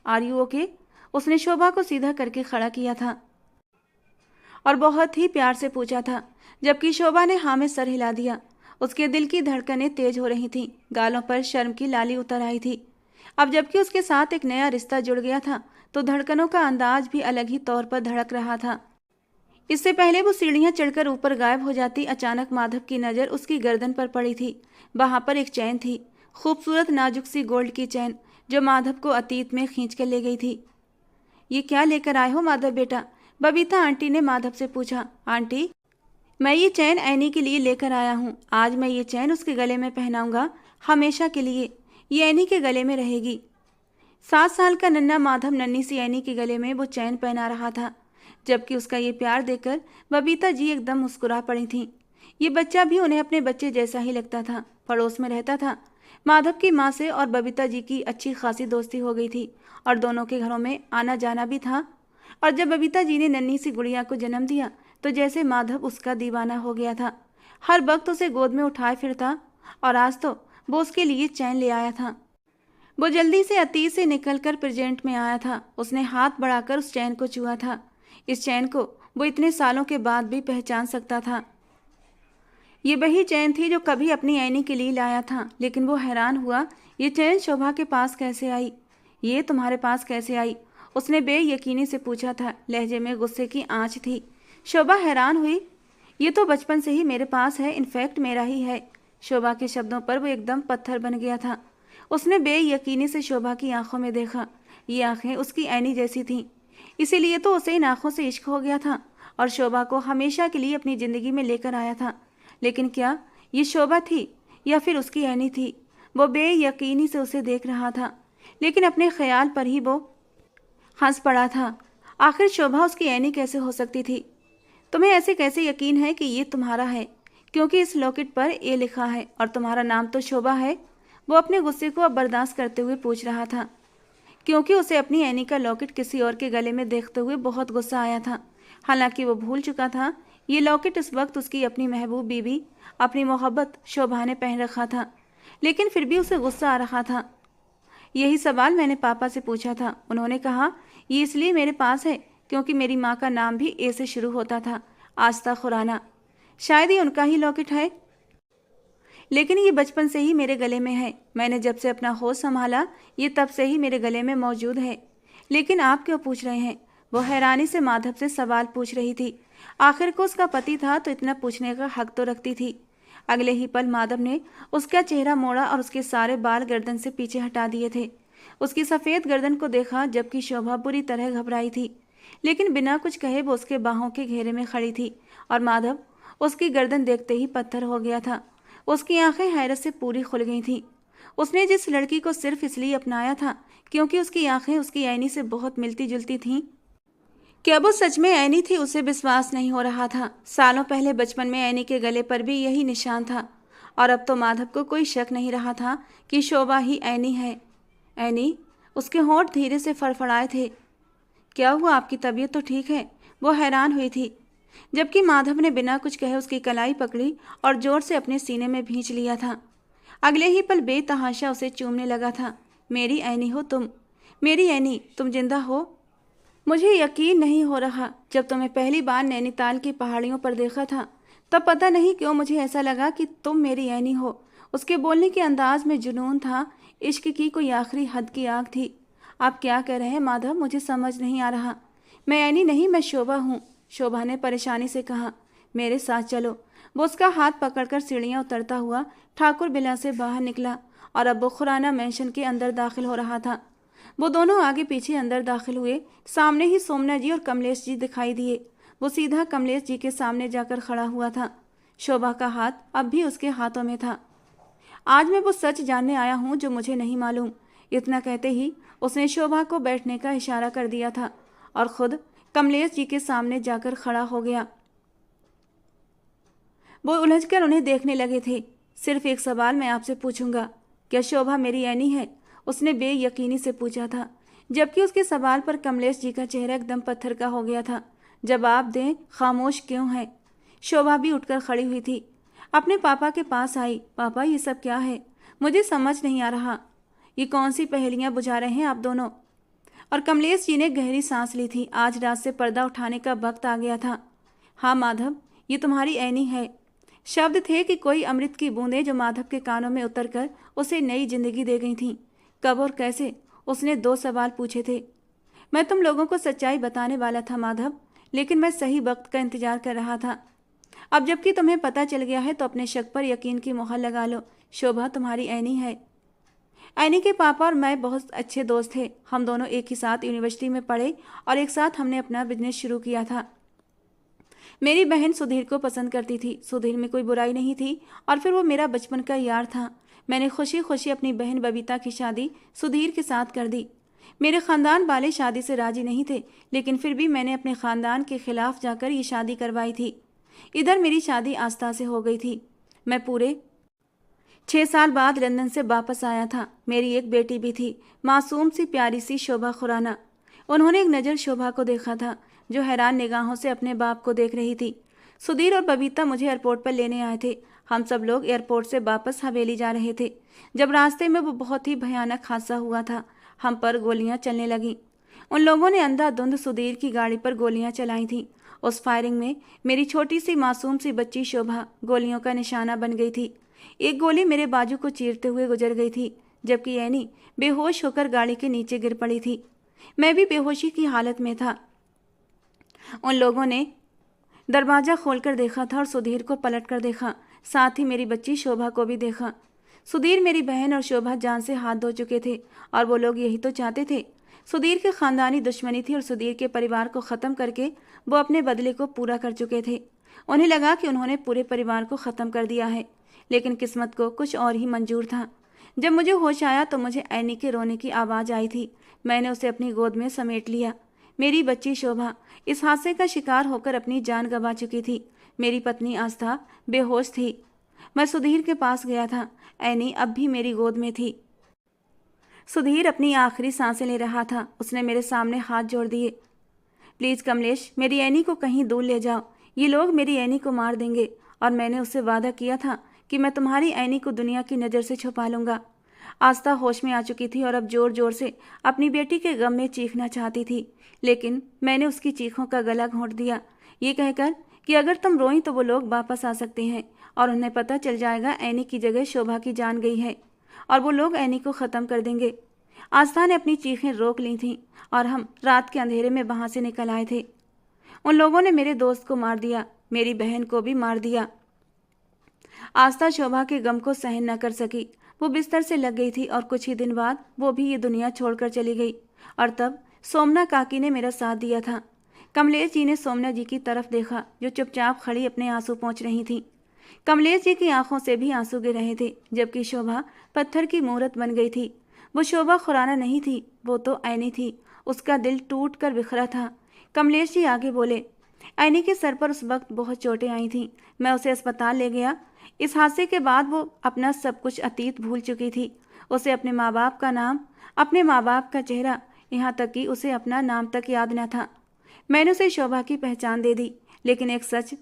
Are you okay? उसने शोभा को सीधा करके खड़ा किया था और बहुत ही प्यार से पूछा था, जबकि शोभा ने हाँ में सर हिला दिया। उसके दिल की धड़कनें तेज हो रही थीं, गालों पर शर्म की लाली उतर आई थी। अब जबकि उसके साथ एक नया रिश्ता जुड़ गया था, तो धड़कनों का अंदाज भी अलग ही तौर पर धड़क रहा था। इससे पहले वो सीढ़ियां चढ़कर ऊपर गायब हो जाती, अचानक माधव की नज़र उसकी गर्दन पर पड़ी थी। वहां पर एक चैन थी, खूबसूरत नाजुक सी गोल्ड की चैन, जो माधव को अतीत में खींच कर ले गई थी। ये क्या लेकर आए हो माधव बेटा? बबीता आंटी ने माधव से पूछा। आंटी, मैं ये चैन ऐनी के लिए लेकर आया हूँ। आज मैं ये चैन उसके गले में पहनाऊंगा, हमेशा के लिए। ये ऐनी के गले में रहेगी। 7 साल का नन्हा माधव नन्ही सी ऐनी के गले में वो चैन पहना रहा था। जबकि उसका ये प्यार देखकर बबीता जी एकदम मुस्कुरा पड़ी थीं। ये बच्चा भी उन्हें अपने बच्चे जैसा ही लगता था। पड़ोस में रहता था। माधव की माँ से और बबीता जी की अच्छी खासी दोस्ती हो गई थी, और दोनों के घरों में आना जाना भी था। और जब बबीता जी ने नन्ही सी गुड़िया को जन्म दिया, तो जैसे माधव उसका दीवाना हो गया था। हर वक्त उसे गोद में उठाए फिरता, और आज तो वो उसके लिए चैन ले आया था। वो जल्दी से अतीत से निकलकर प्रेजेंट में आया था। उसने हाथ बढ़ाकर उस चैन को छुआ था। इस चैन को वो इतने सालों के बाद भी पहचान सकता था। ये वही चैन थी जो कभी अपनी ऐनी के लिए लाया था, लेकिन वो हैरान हुआ, ये चैन शोभा के पास कैसे आई? ये तुम्हारे पास कैसे आई? उसने बेयकीनी से पूछा था। लहजे में गुस्से की आंच थी। शोभा हैरान हुई। ये तो बचपन से ही मेरे पास है, इनफैक्ट मेरा ही है। शोभा के शब्दों पर वो एकदम पत्थर बन गया था। उसने बेयकीनी से शोभा की आंखों में देखा। ये आंखें उसकी ऐनी जैसी थीं, इसीलिए तो उसे इन आंखों से इश्क हो गया था, और शोभा को हमेशा के लिए अपनी ज़िंदगी में लेकर आया था। लेकिन क्या ये शोभा थी या फिर उसकी ऐनी थी। वो बेयकीनी से उसे देख रहा था, लेकिन अपने ख्याल पर ही वो हंस पड़ा था। आखिर शोभा उसकी ऐनी कैसे हो सकती थी? तुम्हें ऐसे कैसे यकीन है कि ये तुम्हारा है? क्योंकि इस लॉकेट पर ए लिखा है और तुम्हारा नाम तो शोभा है। वो अपने गुस्से को अब बर्दाश्त करते हुए पूछ रहा था, क्योंकि उसे अपनी ऐनी का लॉकेट किसी और के गले में देखते हुए बहुत गुस्सा आया था। हालांकि वो भूल चुका था ये लॉकेट इस वक्त उसकी अपनी महबूब बीबी, अपनी मोहब्बत शोभा ने पहन रखा था, लेकिन फिर भी उसे गुस्सा आ रहा था। यही सवाल मैंने पापा से पूछा था। उन्होंने कहा ये इसलिए मेरे पास है क्योंकि मेरी माँ का नाम भी ए से शुरू होता था, आस्था खुराना। शायद ये उनका ही लॉकेट है, लेकिन ये बचपन से ही मेरे गले में है। मैंने जब से अपना होश संभाला ये तब से ही मेरे गले में मौजूद है। लेकिन आप क्यों पूछ रहे हैं? वो हैरानी से माधव से सवाल पूछ रही थी। आखिर को उसका पति था तो इतना पूछने का हक तो रखती थी। अगले ही पल माधव ने उसका चेहरा मोड़ा और उसके सारे बाल गर्दन से पीछे हटा दिए थे। उसकी सफ़ेद गर्दन को देखा, जबकि शोभा बुरी तरह घबराई थी, लेकिन बिना कुछ कहे वो उसके बाहों के घेरे में खड़ी थी और माधव उसकी गर्दन देखते ही पत्थर हो गया था। उसकी आंखें हैरत से पूरी खुल गई थीं। उसने जिस लड़की को सिर्फ इसलिए अपनाया था क्योंकि उसकी आंखें उसकी ऐनी से बहुत मिलती जुलती थीं, क्या वो सच में ऐनी थी, उसे विश्वास नहीं हो रहा था। सालों पहले बचपन में ऐनी के गले पर भी यही निशान था और अब तो माधव को कोई शक नहीं रहा था कि शोभा ही ऐनी है। ऐनी? उसके होंठ धीरे से फड़फड़ाए थे। क्या हुआ, आपकी तबीयत तो ठीक है? वो हैरान हुई थी, जबकि माधव ने बिना कुछ कहे उसकी कलाई पकड़ी और जोर से अपने सीने में भींच लिया था। अगले ही पल बेतहाशा उसे चूमने लगा था। मेरी ऐनी हो तुम, मेरी ऐनी, तुम जिंदा हो? मुझे यकीन नहीं हो रहा। जब तुम्हें पहली बार नैनीताल की पहाड़ियों पर देखा था तब पता नहीं क्यों मुझे ऐसा लगा कि तुम मेरी ऐनी हो। उसके बोलने के अंदाज में जुनून था, इश्क की कोई आखिरी हद की आग थी। आप क्या कह रहे हैं माधव? मुझे समझ नहीं आ रहा। मैं ऐनी नहीं, मैं शोभा हूँ, शोभा ने परेशानी से कहा। मेरे साथ चलो। वो उसका हाथ पकड़कर सीढ़ियाँ उतरता हुआ ठाकुर बिला से बाहर निकला और अब वो खुराना मैंशन के अंदर दाखिल हो रहा था। वो दोनों आगे पीछे अंदर दाखिल हुए। सामने ही सोमना जी और कमलेश जी दिखाई दिए। वो सीधा कमलेश जी के सामने जाकर खड़ा हुआ था। शोभा का हाथ अब भी उसके हाथों में था। आज मैं वो सच जानने आया हूँ जो मुझे नहीं मालूम। इतना कहते ही उसने शोभा को बैठने का इशारा कर दिया था और खुद कमलेश जी के सामने जाकर खड़ा हो गया। वो उलझकर उन्हें देखने लगे थे। सिर्फ एक सवाल मैं आपसे पूछूंगा, क्या शोभा मेरी ऐनी है? उसने बेयकीनी से पूछा था, जबकि उसके सवाल पर कमलेश जी का चेहरा एकदम पत्थर का हो गया था। जवाब दें, खामोश क्यों है? शोभा भी उठकर खड़ी हुई थी। अपने पापा के पास आई। पापा, ये सब क्या है? मुझे समझ नहीं आ रहा। ये कौन सी पहेलियां बुझा रहे हैं आप दोनों? और कमलेश जी ने गहरी सांस ली थी। आज रात से पर्दा उठाने का वक्त आ गया था। हाँ माधव, ये तुम्हारी ऐनी है। शब्द थे कि कोई अमृत की बूंदें जो माधव के कानों में उतरकर उसे नई जिंदगी दे गई थीं। कब और कैसे? उसने 2 सवाल पूछे थे। मैं तुम लोगों को सच्चाई बताने वाला था माधव, लेकिन मैं सही वक्त का इंतजार कर रहा था। अब जबकि तुम्हें पता चल गया है तो अपने शक पर यकीन की मोहर लगा लो। शोभा तुम्हारी ऐनी है। ऐनी के पापा और मैं बहुत अच्छे दोस्त थे। हम दोनों एक ही साथ यूनिवर्सिटी में पढ़े और एक साथ हमने अपना बिजनेस शुरू किया था। मेरी बहन सुधीर को पसंद करती थी। सुधीर में कोई बुराई नहीं थी और फिर वो मेरा बचपन का यार था। मैंने खुशी खुशी अपनी बहन बबीता की शादी सुधीर के साथ कर दी। मेरे ख़ानदान वाले शादी से राजी नहीं थे, लेकिन फिर भी मैंने अपने ख़ानदान के खिलाफ जाकर ये शादी करवाई थी। इधर मेरी शादी आस्था से हो गई थी। मैं पूरे 6 साल बाद लंदन से वापस आया था। मेरी एक बेटी भी थी, मासूम सी प्यारी सी शोभा खुराना। उन्होंने एक नज़र शोभा को देखा था, जो हैरान निगाहों से अपने बाप को देख रही थी। सुधीर और बबीता मुझे एयरपोर्ट पर लेने आए थे। हम सब लोग एयरपोर्ट से वापस हवेली जा रहे थे जब रास्ते में वो बहुत ही भयानक हादसा हुआ था। हम पर गोलियां चलने लगीं। उन लोगों ने अंधाधुंध सुधीर की गाड़ी पर गोलियां चलाई थीं। उस फायरिंग में मेरी छोटी सी मासूम सी बच्ची शोभा गोलियों का निशाना बन गई थी। एक गोली मेरे बाजू को चीरते हुए गुजर गई थी, जबकि ऐनी बेहोश होकर गाड़ी के नीचे गिर पड़ी थी। मैं भी बेहोशी की हालत में था। उन लोगों ने दरवाज़ा खोलकर देखा था और सुधीर को पलट कर देखा, साथ ही मेरी बच्ची शोभा को भी देखा। सुधीर, मेरी बहन और शोभा जान से हाथ धो चुके थे और वो लोग यही तो चाहते थे। सुधीर के खानदानी दुश्मनी थी और सुधीर के परिवार को ख़त्म करके वो अपने बदले को पूरा कर चुके थे। उन्हें लगा कि उन्होंने पूरे परिवार को ख़त्म कर दिया है, लेकिन किस्मत को कुछ और ही मंजूर था। जब मुझे होश आया तो मुझे ऐनी के रोने की आवाज़ आई थी। मैंने उसे अपनी गोद में समेट लिया। मेरी बच्ची शोभा इस हादसे का शिकार होकर अपनी जान गंवा चुकी थी। मेरी पत्नी आस्था बेहोश थी। मैं सुधीर के पास गया था। ऐनी अब भी मेरी गोद में थी। सुधीर अपनी आखिरी सांसें ले रहा था। उसने मेरे सामने हाथ जोड़ दिए। प्लीज़ कमलेश, मेरी ऐनी को कहीं दूर ले जाओ। ये लोग मेरी ऐनी को मार देंगे और मैंने उससे वादा किया था कि मैं तुम्हारी ऐनी को दुनिया की नज़र से छुपा लूँगा। आस्था होश में आ चुकी थी और अब जोर जोर से अपनी बेटी के गम में चीखना चाहती थी, लेकिन मैंने उसकी चीखों का गला घोंट दिया, ये कहकर कि अगर तुम रोई तो वो लोग वापस आ सकते हैं और उन्हें पता चल जाएगा ऐनी की जगह शोभा की जान गई है और वो लोग ऐनी को ख़त्म कर देंगे। आस्था ने अपनी चीखें रोक ली थीं और हम रात के अंधेरे में वहाँ से निकल आए थे। उन लोगों ने मेरे दोस्त को मार दिया, मेरी बहन को भी मार दिया। आस्था शोभा के गम को सहन न कर सकी। वो बिस्तर से लग गई थी और कुछ ही दिन बाद वो भी ये दुनिया छोड़कर चली गई। और तब सोमना काकी ने मेरा साथ दिया था। कमलेश जी ने सोमना जी की तरफ देखा जो चुपचाप खड़ी अपने आंसू पोंछ रही थी। कमलेश जी की आंखों से भी आंसू गिर रहे थे, जबकि शोभा पत्थर की मूरत बन गई थी। वो शोभा खुराना नहीं थी, वो तो ऐनी थी। उसका दिल टूट कर बिखरा था। कमलेश जी आगे बोले, ऐनी के सर पर उस वक्त बहुत चोटें आई थीं। मैं उसे अस्पताल ले गया। इस हादसे के बाद वो अपना सब कुछ अतीत भूल चुकी थी। उसे अपने माँ बाप का नाम, अपने माँ बाप का चेहरा, यहाँ तक कि उसे अपना नाम तक याद न था। मैंने उसे शोभा की पहचान दे दी, लेकिन एक सच,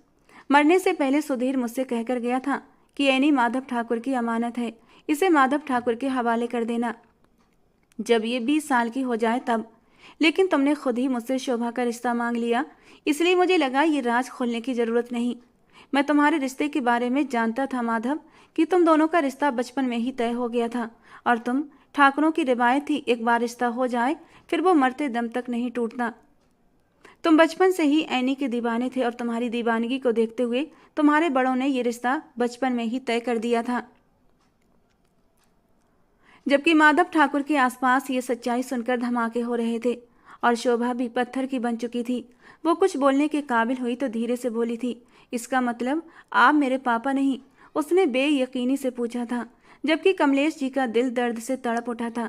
मरने से पहले सुधीर मुझसे कहकर गया था कि ऐनी माधव ठाकुर की अमानत है, इसे माधव ठाकुर के हवाले कर देना जब ये 20 साल की हो जाए तब। लेकिन तुमने खुद ही मुझसे शोभा का रिश्ता मांग लिया, इसलिए मुझे लगा ये राज खोलने की ज़रूरत नहीं। मैं तुम्हारे रिश्ते के बारे में जानता था माधव, कि तुम दोनों का रिश्ता बचपन में ही तय हो गया था और तुम ठाकुरों की रिवायत थी, एक बार रिश्ता हो जाए फिर वो मरते दम तक नहीं टूटता। तुम बचपन से ही ऐनी के दीवाने थे और तुम्हारी दीवानगी को देखते हुए तुम्हारे बड़ों ने ये रिश्ता बचपन में ही तय कर दिया था। जबकि माधव ठाकुर के आसपास ये सच्चाई सुनकर धमाके हो रहे थे और शोभा भी पत्थर की बन चुकी थी। वो कुछ बोलने के काबिल हुई तो धीरे से बोली थी, इसका मतलब आप मेरे पापा नहीं? उसने बेयकीनी से पूछा था, जबकि कमलेश जी का दिल दर्द से तड़प उठा था।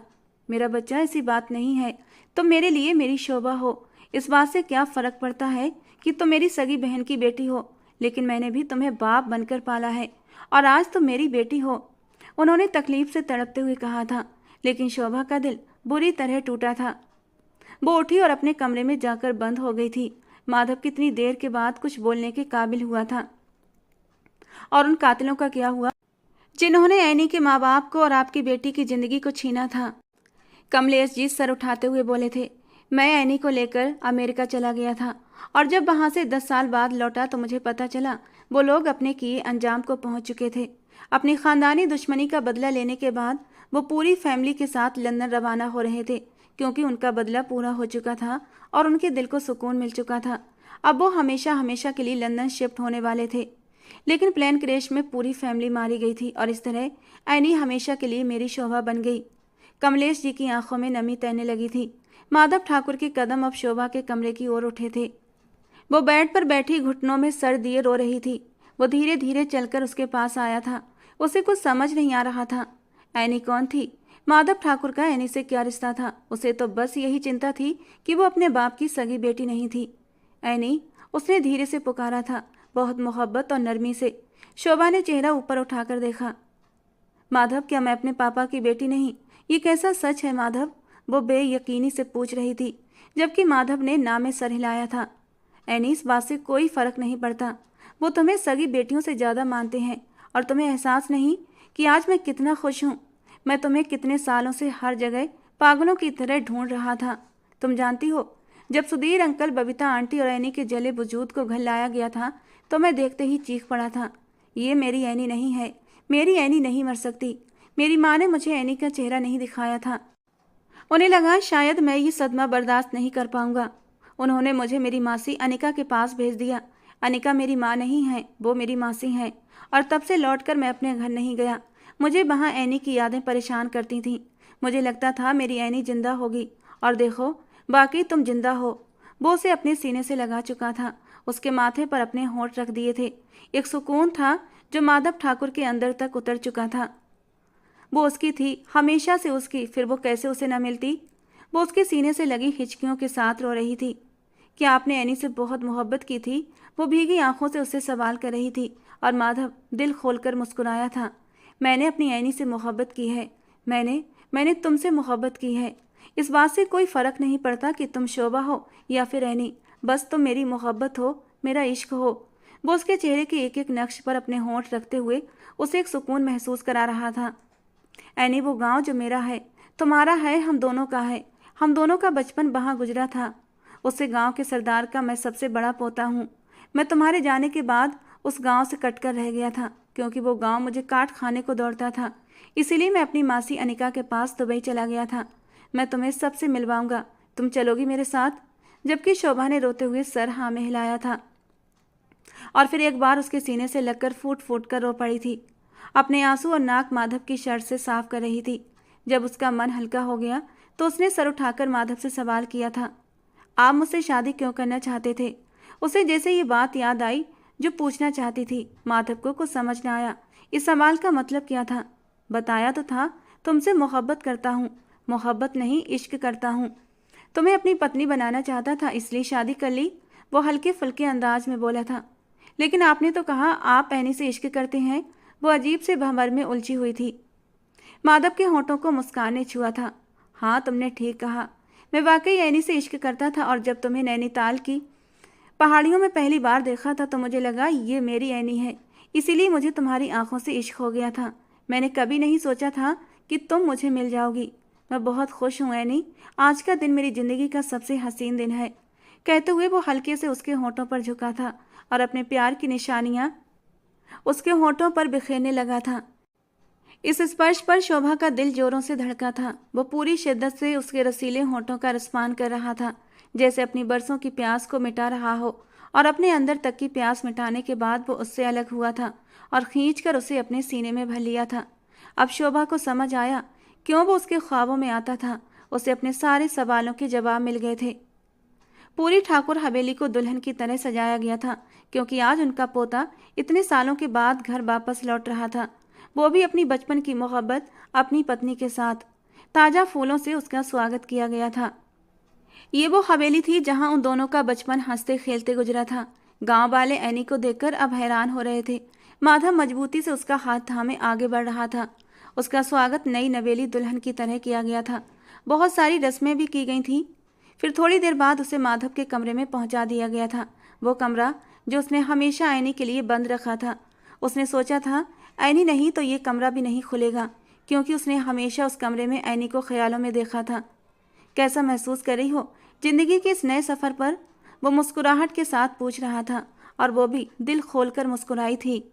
मेरा बच्चा, ऐसी बात नहीं है। तुम मेरे लिए मेरी शोभा हो, इस बात से क्या फ़र्क पड़ता है कि तुम मेरी सगी बहन की बेटी हो, लेकिन मैंने भी तुम्हें बाप बनकर पाला है और आज तुम मेरी बेटी हो। उन्होंने तकलीफ से तड़पते हुए कहा था, लेकिन शोभा का दिल बुरी तरह टूटा था। वो उठी और अपने कमरे में जाकर बंद हो गई थी। माधव कितनी देर के बाद कुछ बोलने के काबिल हुआ था। और उन कातिलों का क्या हुआ जिन्होंने ऐनी के माँ बाप को और आपकी बेटी की जिंदगी को छीना था? कमलेश जी सर उठाते हुए बोले थे, मैं ऐनी को लेकर अमेरिका चला गया था और जब वहाँ से 10 साल बाद लौटा तो मुझे पता चला वो लोग अपने किए अंजाम को पहुँच चुके थे। अपनी ख़ानदानी दुश्मनी का बदला लेने के बाद वो पूरी फैमिली के साथ लंदन रवाना हो रहे थे, क्योंकि उनका बदला पूरा हो चुका था और उनके दिल को सुकून मिल चुका था। अब वो हमेशा हमेशा के लिए लंदन शिफ्ट होने वाले थे। लेकिन प्लेन क्रैश में पूरी फैमिली मारी गई थी और इस तरह ऐनी हमेशा के लिए मेरी शोभा बन गई। कमलेश जी की आंखों में नमी तैरने लगी थी। माधव ठाकुर के कदम अब शोभा के कमरे की ओर उठे थे। वो बेड पर बैठी घुटनों में सर दिए रो रही थी। वो धीरे धीरे चलकर उसके पास आया था। उसे कुछ समझ नहीं आ रहा था। ऐनी कौन थी? माधव ठाकुर का ऐनी से क्या रिश्ता था? उसे तो बस यही चिंता थी कि वो अपने बाप की सगी बेटी नहीं थी। ऐनी, उसने धीरे से पुकारा था, बहुत मोहब्बत और नरमी से। शोभा ने चेहरा ऊपर उठाकर देखा। माधव, क्या मैं अपने पापा की बेटी नहीं? ये कैसा सच है माधव? वो बेयकीनी से पूछ रही थी, जबकि माधव ने ना में सर हिलाया था। ऐनी, इस बात से कोई फर्क नहीं पड़ता। वो तुम्हें सगी बेटियों से ज़्यादा मानते हैं और तुम्हें एहसास नहीं कि आज मैं कितना खुश हूँ। मैं तुम्हें कितने सालों से हर जगह पागलों की तरह ढूंढ रहा था। तुम जानती हो, जब सुधीर अंकल, बबीता आंटी और ऐनी के जले वजूद को घर लाया गया था तो मैं देखते ही चीख पड़ा था, ये मेरी ऐनी नहीं है, मेरी ऐनी नहीं मर सकती। मेरी माँ ने मुझे ऐनी का चेहरा नहीं दिखाया था। उन्हें लगा शायद मैं ये सदमा बर्दाश्त नहीं कर पाऊंगा। उन्होंने मुझे मेरी मासी अनिका के पास भेज दिया। अनिका मेरी माँ नहीं है, वो मेरी मासी है। और तब से लौटकर मैं अपने घर नहीं गया। मुझे वहाँ ऐनी की यादें परेशान करती थीं। मुझे लगता था मेरी ऐनी जिंदा होगी, और देखो, बाकी तुम जिंदा हो। वो उसे अपने सीने से लगा चुका था, उसके माथे पर अपने होंठ रख दिए थे। एक सुकून था जो माधव ठाकुर के अंदर तक उतर चुका था। वो उसकी थी, हमेशा से उसकी, फिर वो कैसे उसे न मिलती। वो उसके सीने से लगी हिचकियों के साथ रो रही थी। क्या आपने एनी से बहुत मोहब्बत की थी? वो भीगी आंखों से उससे सवाल कर रही थी और माधव दिल खोलकर मुस्कुराया था। मैंने अपनी एनी से मोहब्बत की है। मैंने तुमसे मोहब्बत की है। इस बात से कोई फ़र्क नहीं पड़ता कि तुम शोभा हो या फिर एनी, बस तुम मेरी मोहब्बत हो, मेरा इश्क हो। वो उसके चेहरे के एक एक नक्श पर अपने होंठ रखते हुए उसे एक सुकून महसूस करा रहा था। एनी, वो गांव जो मेरा है, तुम्हारा है, हम दोनों का है। हम दोनों का बचपन वहाँ गुजरा था। उससे गांव के सरदार का मैं सबसे बड़ा पोता हूँ। मैं तुम्हारे जाने के बाद उस गांव से कटकर रह गया था, क्योंकि वो गांव मुझे काट खाने को दौड़ता था। इसीलिए मैं अपनी मासी अनिका के पास दुबई चला गया था। मैं तुम्हें सबसे मिलवाऊंगा, तुम चलोगी मेरे साथ? जबकि शोभा ने रोते हुए सर हाँ में हिलाया था और फिर एक बार उसके सीने से लगकर फूट फूट कर रो पड़ी थी। अपने आंसू और नाक माधव की शर्ट से साफ कर रही थी। जब उसका मन हल्का हो गया तो उसने सर उठाकर माधव से सवाल किया था, आप मुझसे शादी क्यों करना चाहते थे? उसे जैसे ये बात याद आई जो पूछना चाहती थी। माधव को कुछ समझ न आया इस सवाल का मतलब क्या था। बताया तो था, तुमसे मोहब्बत करता हूँ। मोहब्बत नहीं, इश्क करता हूँ। तुम्हें अपनी पत्नी बनाना चाहता था, इसलिए शादी कर ली। वो हल्के फुल्के अंदाज में बोला था। लेकिन आपने तो कहा आप एनी से इश्क करते हैं। वो अजीब से भंवर में उलझी हुई थी। माधव के होंठों को मुस्कान ने छुआ था। हाँ, तुमने ठीक कहा। मैं वाकई एनी से इश्क करता था और जब तुम्हें नैनीताल की पहाड़ियों में पहली बार देखा था तो मुझे लगा ये मेरी एनी है। इसीलिए मुझे तुम्हारी आंखों से इश्क हो गया था। मैंने कभी नहीं सोचा था कि तुम मुझे मिल जाओगी। मैं बहुत खुश हूँ एनी। आज का दिन मेरी ज़िंदगी का सबसे हसीन दिन है। कहते हुए वो हल्के से उसके होंठों पर झुका था और अपने प्यार की निशानियाँ उसके होंठों पर बिखेरने लगा था। इस स्पर्श पर शोभा का दिल जोरों से धड़का था। वो पूरी शिद्दत से उसके रसीले होंठों का रसपान कर रहा था, जैसे अपनी बरसों की प्यास को मिटा रहा हो। और अपने अंदर तक की प्यास मिटाने के बाद वो उससे अलग हुआ था और खींचकर उसे अपने सीने में भर लिया था। अब शोभा को समझ आया क्यों वो उसके ख्वाबों में आता था। उसे अपने सारे सवालों के जवाब मिल गए थे। पूरी ठाकुर हवेली को दुल्हन की तरह सजाया गया था, क्योंकि आज उनका पोता इतने सालों के बाद घर वापस लौट रहा था, वो भी अपनी बचपन की मोहब्बत अपनी पत्नी के साथ। ताज़ा फूलों से उसका स्वागत किया गया था। ये वो हवेली थी जहां उन दोनों का बचपन हंसते खेलते गुजरा था। गांव वाले एनी को देखकर अब हैरान हो रहे थे। माधव मजबूती से उसका हाथ थामे आगे बढ़ रहा था। उसका स्वागत नई नवेली दुल्हन की तरह किया गया था। बहुत सारी रस्में भी की गई थीं। फिर थोड़ी देर बाद उसे माधव के कमरे में पहुंचा दिया गया था, वो कमरा जो उसने हमेशा एनी के लिए बंद रखा था। उसने सोचा था एनी नहीं तो ये कमरा भी नहीं खुलेगा, क्योंकि उसने हमेशा उस कमरे में एनी को ख्यालों में देखा था। कैसा महसूस कर रही हो जिंदगी के इस नए सफ़र पर? वो मुस्कुराहट के साथ पूछ रहा था और वो भी दिल खोलकर मुस्कुराई थी।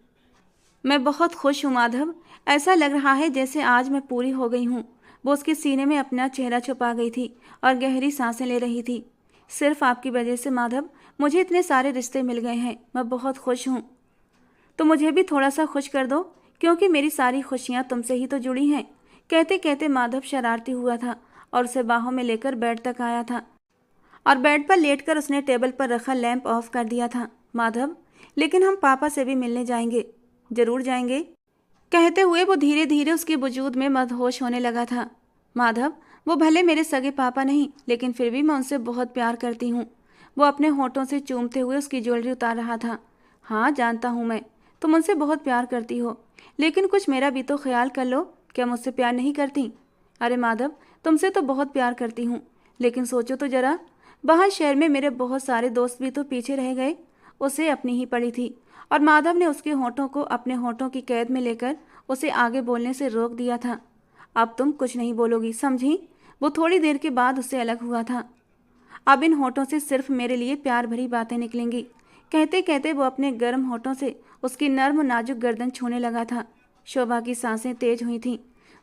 मैं बहुत खुश हूँ माधव। ऐसा लग रहा है जैसे आज मैं पूरी हो गई हूँ। वो उसके सीने में अपना चेहरा छुपा गई थी और गहरी सांसें ले रही थी। सिर्फ आपकी वजह से माधव मुझे इतने सारे रिश्ते मिल गए हैं। मैं बहुत खुश हूँ। तो मुझे भी थोड़ा सा खुश कर दो, क्योंकि मेरी सारी खुशियाँ तुमसे ही तो जुड़ी हैं। कहते कहते माधव शरारती हुआ था और उसे बाहों में लेकर बेड तक आया था और बेड पर लेटकर उसने टेबल पर रखा लैंप ऑफ कर दिया था। माधव, लेकिन हम पापा से भी मिलने जाएंगे। जरूर जाएंगे। कहते हुए वो धीरे धीरे उसके वजूद में मदहोश होने लगा था। माधव, वो भले मेरे सगे पापा नहीं, लेकिन फिर भी मैं उनसे बहुत प्यार करती हूँ। वो अपने होठों से चूमते हुए उसकी ज्वेलरी उतार रहा था। हाँ, जानता हूँ मैं, तुम उनसे बहुत प्यार करती हो, लेकिन कुछ मेरा भी तो ख्याल कर लो। क्या मुझसे प्यार नहीं करती? अरे माधव, तुमसे तो बहुत प्यार करती हूँ, लेकिन सोचो तो जरा, बाहर शहर में मेरे बहुत सारे दोस्त भी तो पीछे रह गए। उसे अपनी ही पड़ी थी और माधव ने उसके होठों को अपने होठों की कैद में लेकर उसे आगे बोलने से रोक दिया था। अब तुम कुछ नहीं बोलोगी, समझी? वो थोड़ी देर के बाद उससे अलग हुआ था। अब इन होठों से सिर्फ मेरे लिए प्यार भरी बातें निकलेंगी। कहते कहते वो अपने गर्म होठों से उसकी नर्म नाजुक गर्दन छूने लगा था। शोभा की सांसें तेज हुई थीं।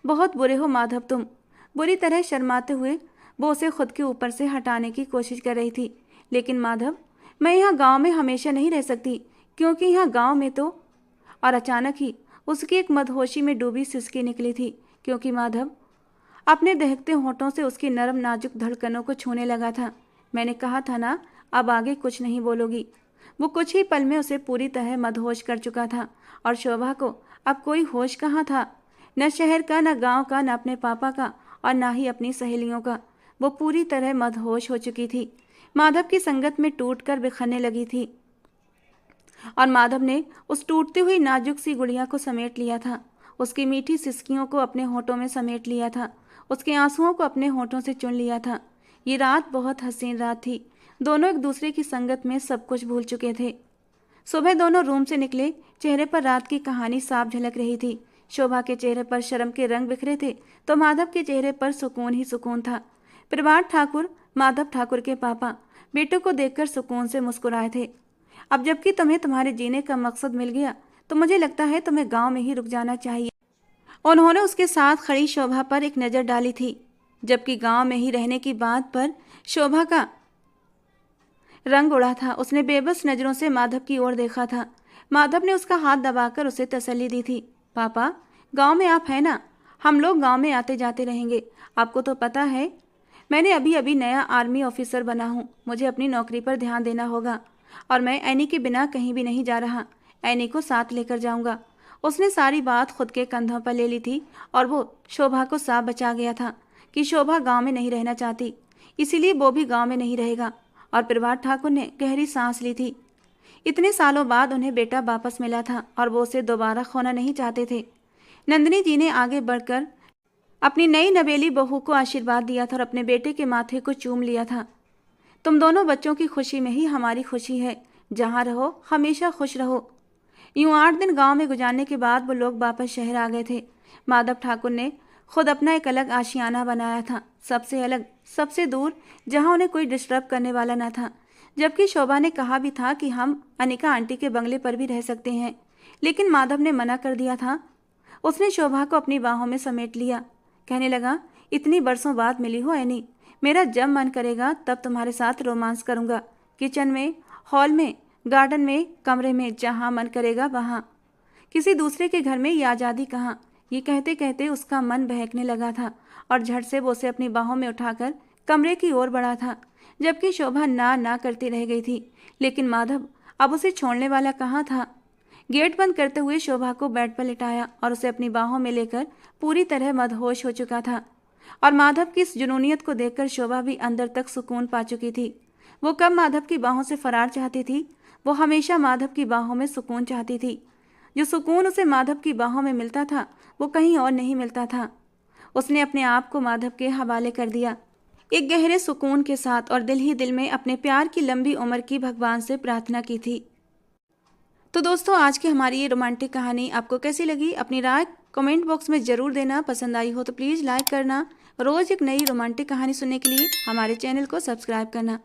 बहुत बुरे हो माधव तुम। बुरी तरह शर्माते हुए वो उसे खुद के ऊपर से हटाने की कोशिश कर रही थी। लेकिन माधव, मैं यहाँ गांव में हमेशा नहीं रह सकती, क्योंकि यहाँ गांव में तो। और अचानक ही उसकी एक मदहोशी में डूबी सिसकी निकली थी, क्योंकि माधव अपने दहकते होठों से उसकी नरम नाजुक धड़कनों को छूने लगा था। मैंने कहा था ना, अब आगे कुछ नहीं बोलोगी। वो कुछ ही पल में उसे पूरी तरह मदहोश कर चुका था और शोभा को अब कोई होश कहाँ था। न शहर का, न गांव का, न अपने पापा का और न ही अपनी सहेलियों का। वो पूरी तरह मदहोश हो चुकी थी। माधव की संगत में टूटकर बिखरने लगी थी और माधव ने उस टूटती हुई नाजुक सी गुड़िया को समेट लिया था। उसकी मीठी सिसकियों को अपने होठों में समेट लिया था। उसके आंसुओं को अपने होठों से चुन लिया था। ये रात बहुत हसीन रात थी। दोनों एक दूसरे की संगत में सब कुछ भूल चुके थे। सुबह दोनों रूम से निकले। चेहरे पर रात की कहानी साफ झलक रही थी। शोभा के चेहरे पर शर्म के रंग बिखरे थे तो माधव के चेहरे पर सुकून ही सुकून था। प्रभात ठाकुर, माधव ठाकुर के पापा, बेटों को देखकर सुकून से मुस्कुराए थे। अब जबकि तुम्हें तुम्हारे जीने का मकसद मिल गया तो मुझे लगता है तुम्हें गांव में ही रुक जाना चाहिए। उन्होंने उसके साथ खड़ी शोभा पर एक नज़र डाली थी। जबकि गांव में ही रहने की बात पर शोभा का रंग उड़ा था। उसने बेबस नज़रों से माधव की ओर देखा था। माधव ने उसका हाथ दबाकर उसे तसल्ली दी थी। पापा, गांव में आप हैं ना? हम लोग गांव में आते जाते रहेंगे। आपको तो पता है मैंने अभी अभी नया आर्मी ऑफिसर बना हूँ। मुझे अपनी नौकरी पर ध्यान देना होगा और मैं एनी के बिना कहीं भी नहीं जा रहा। एनी को साथ लेकर जाऊंगा। उसने सारी बात खुद के कंधों पर ले ली थी और वो शोभा को साफ बचा गया था कि शोभा गांव में नहीं रहना चाहती, इसीलिए वो भी गांव में नहीं रहेगा। और प्रभात ठाकुर ने गहरी सांस ली थी। इतने सालों बाद उन्हें बेटा वापस मिला था और वो उसे दोबारा खोना नहीं चाहते थे। नंदिनी जी ने आगे बढ़कर अपनी नई नवेली बहू को आशीर्वाद दिया था और अपने बेटे के माथे को चूम लिया था। तुम दोनों बच्चों की खुशी में ही हमारी खुशी है। जहाँ रहो हमेशा खुश रहो। यूं 8 दिन गांव में गुजारने के बाद वो लोग वापस शहर आ गए थे। माधव ठाकुर ने खुद अपना एक अलग आशियाना बनाया था, सबसे अलग, सबसे दूर, जहां उन्हें कोई डिस्टर्ब करने वाला न था। जबकि शोभा ने कहा भी था कि हम अनिका आंटी के बंगले पर भी रह सकते हैं, लेकिन माधव ने मना कर दिया था। उसने शोभा को अपनी बाहों में समेट लिया। कहने लगा, इतनी बरसों बाद मिली हो एनी, मेरा जब मन करेगा तब तुम्हारे साथ रोमांस करूंगा। किचन में, हॉल में, गार्डन में, कमरे में, जहाँ मन करेगा वहाँ। किसी दूसरे के घर में ये आज़ादी कहाँ। ये कहते कहते उसका मन बहकने लगा था और झट से वो उसे अपनी बाहों में उठाकर कमरे की ओर बढ़ा था। जबकि शोभा ना करती रह गई थी, लेकिन माधव अब उसे छोड़ने वाला कहाँ था। गेट बंद करते हुए शोभा को बेड पर लिटाया और उसे अपनी बाहों में लेकर पूरी तरह मदहोश हो चुका था। और माधव की इस जुनूनियत को देखकर शोभा भी अंदर तक सुकून पा चुकी थी। वो कब माधव की बाहों से फरार चाहती थी, वो हमेशा माधव की बाहों में सुकून चाहती थी। जो सुकून उसे माधव की बाहों में मिलता था वो कहीं और नहीं मिलता था। उसने अपने आप को माधव के हवाले कर दिया, एक गहरे सुकून के साथ, और दिल ही दिल में अपने प्यार की लंबी उम्र की भगवान से प्रार्थना की थी। तो दोस्तों, आज की हमारी ये रोमांटिक कहानी आपको कैसी लगी? अपनी राय कमेंट बॉक्स में ज़रूर देना। पसंद आई हो तो प्लीज़ लाइक करना। रोज़ एक नई रोमांटिक कहानी सुनने के लिए हमारे चैनल को सब्सक्राइब करना।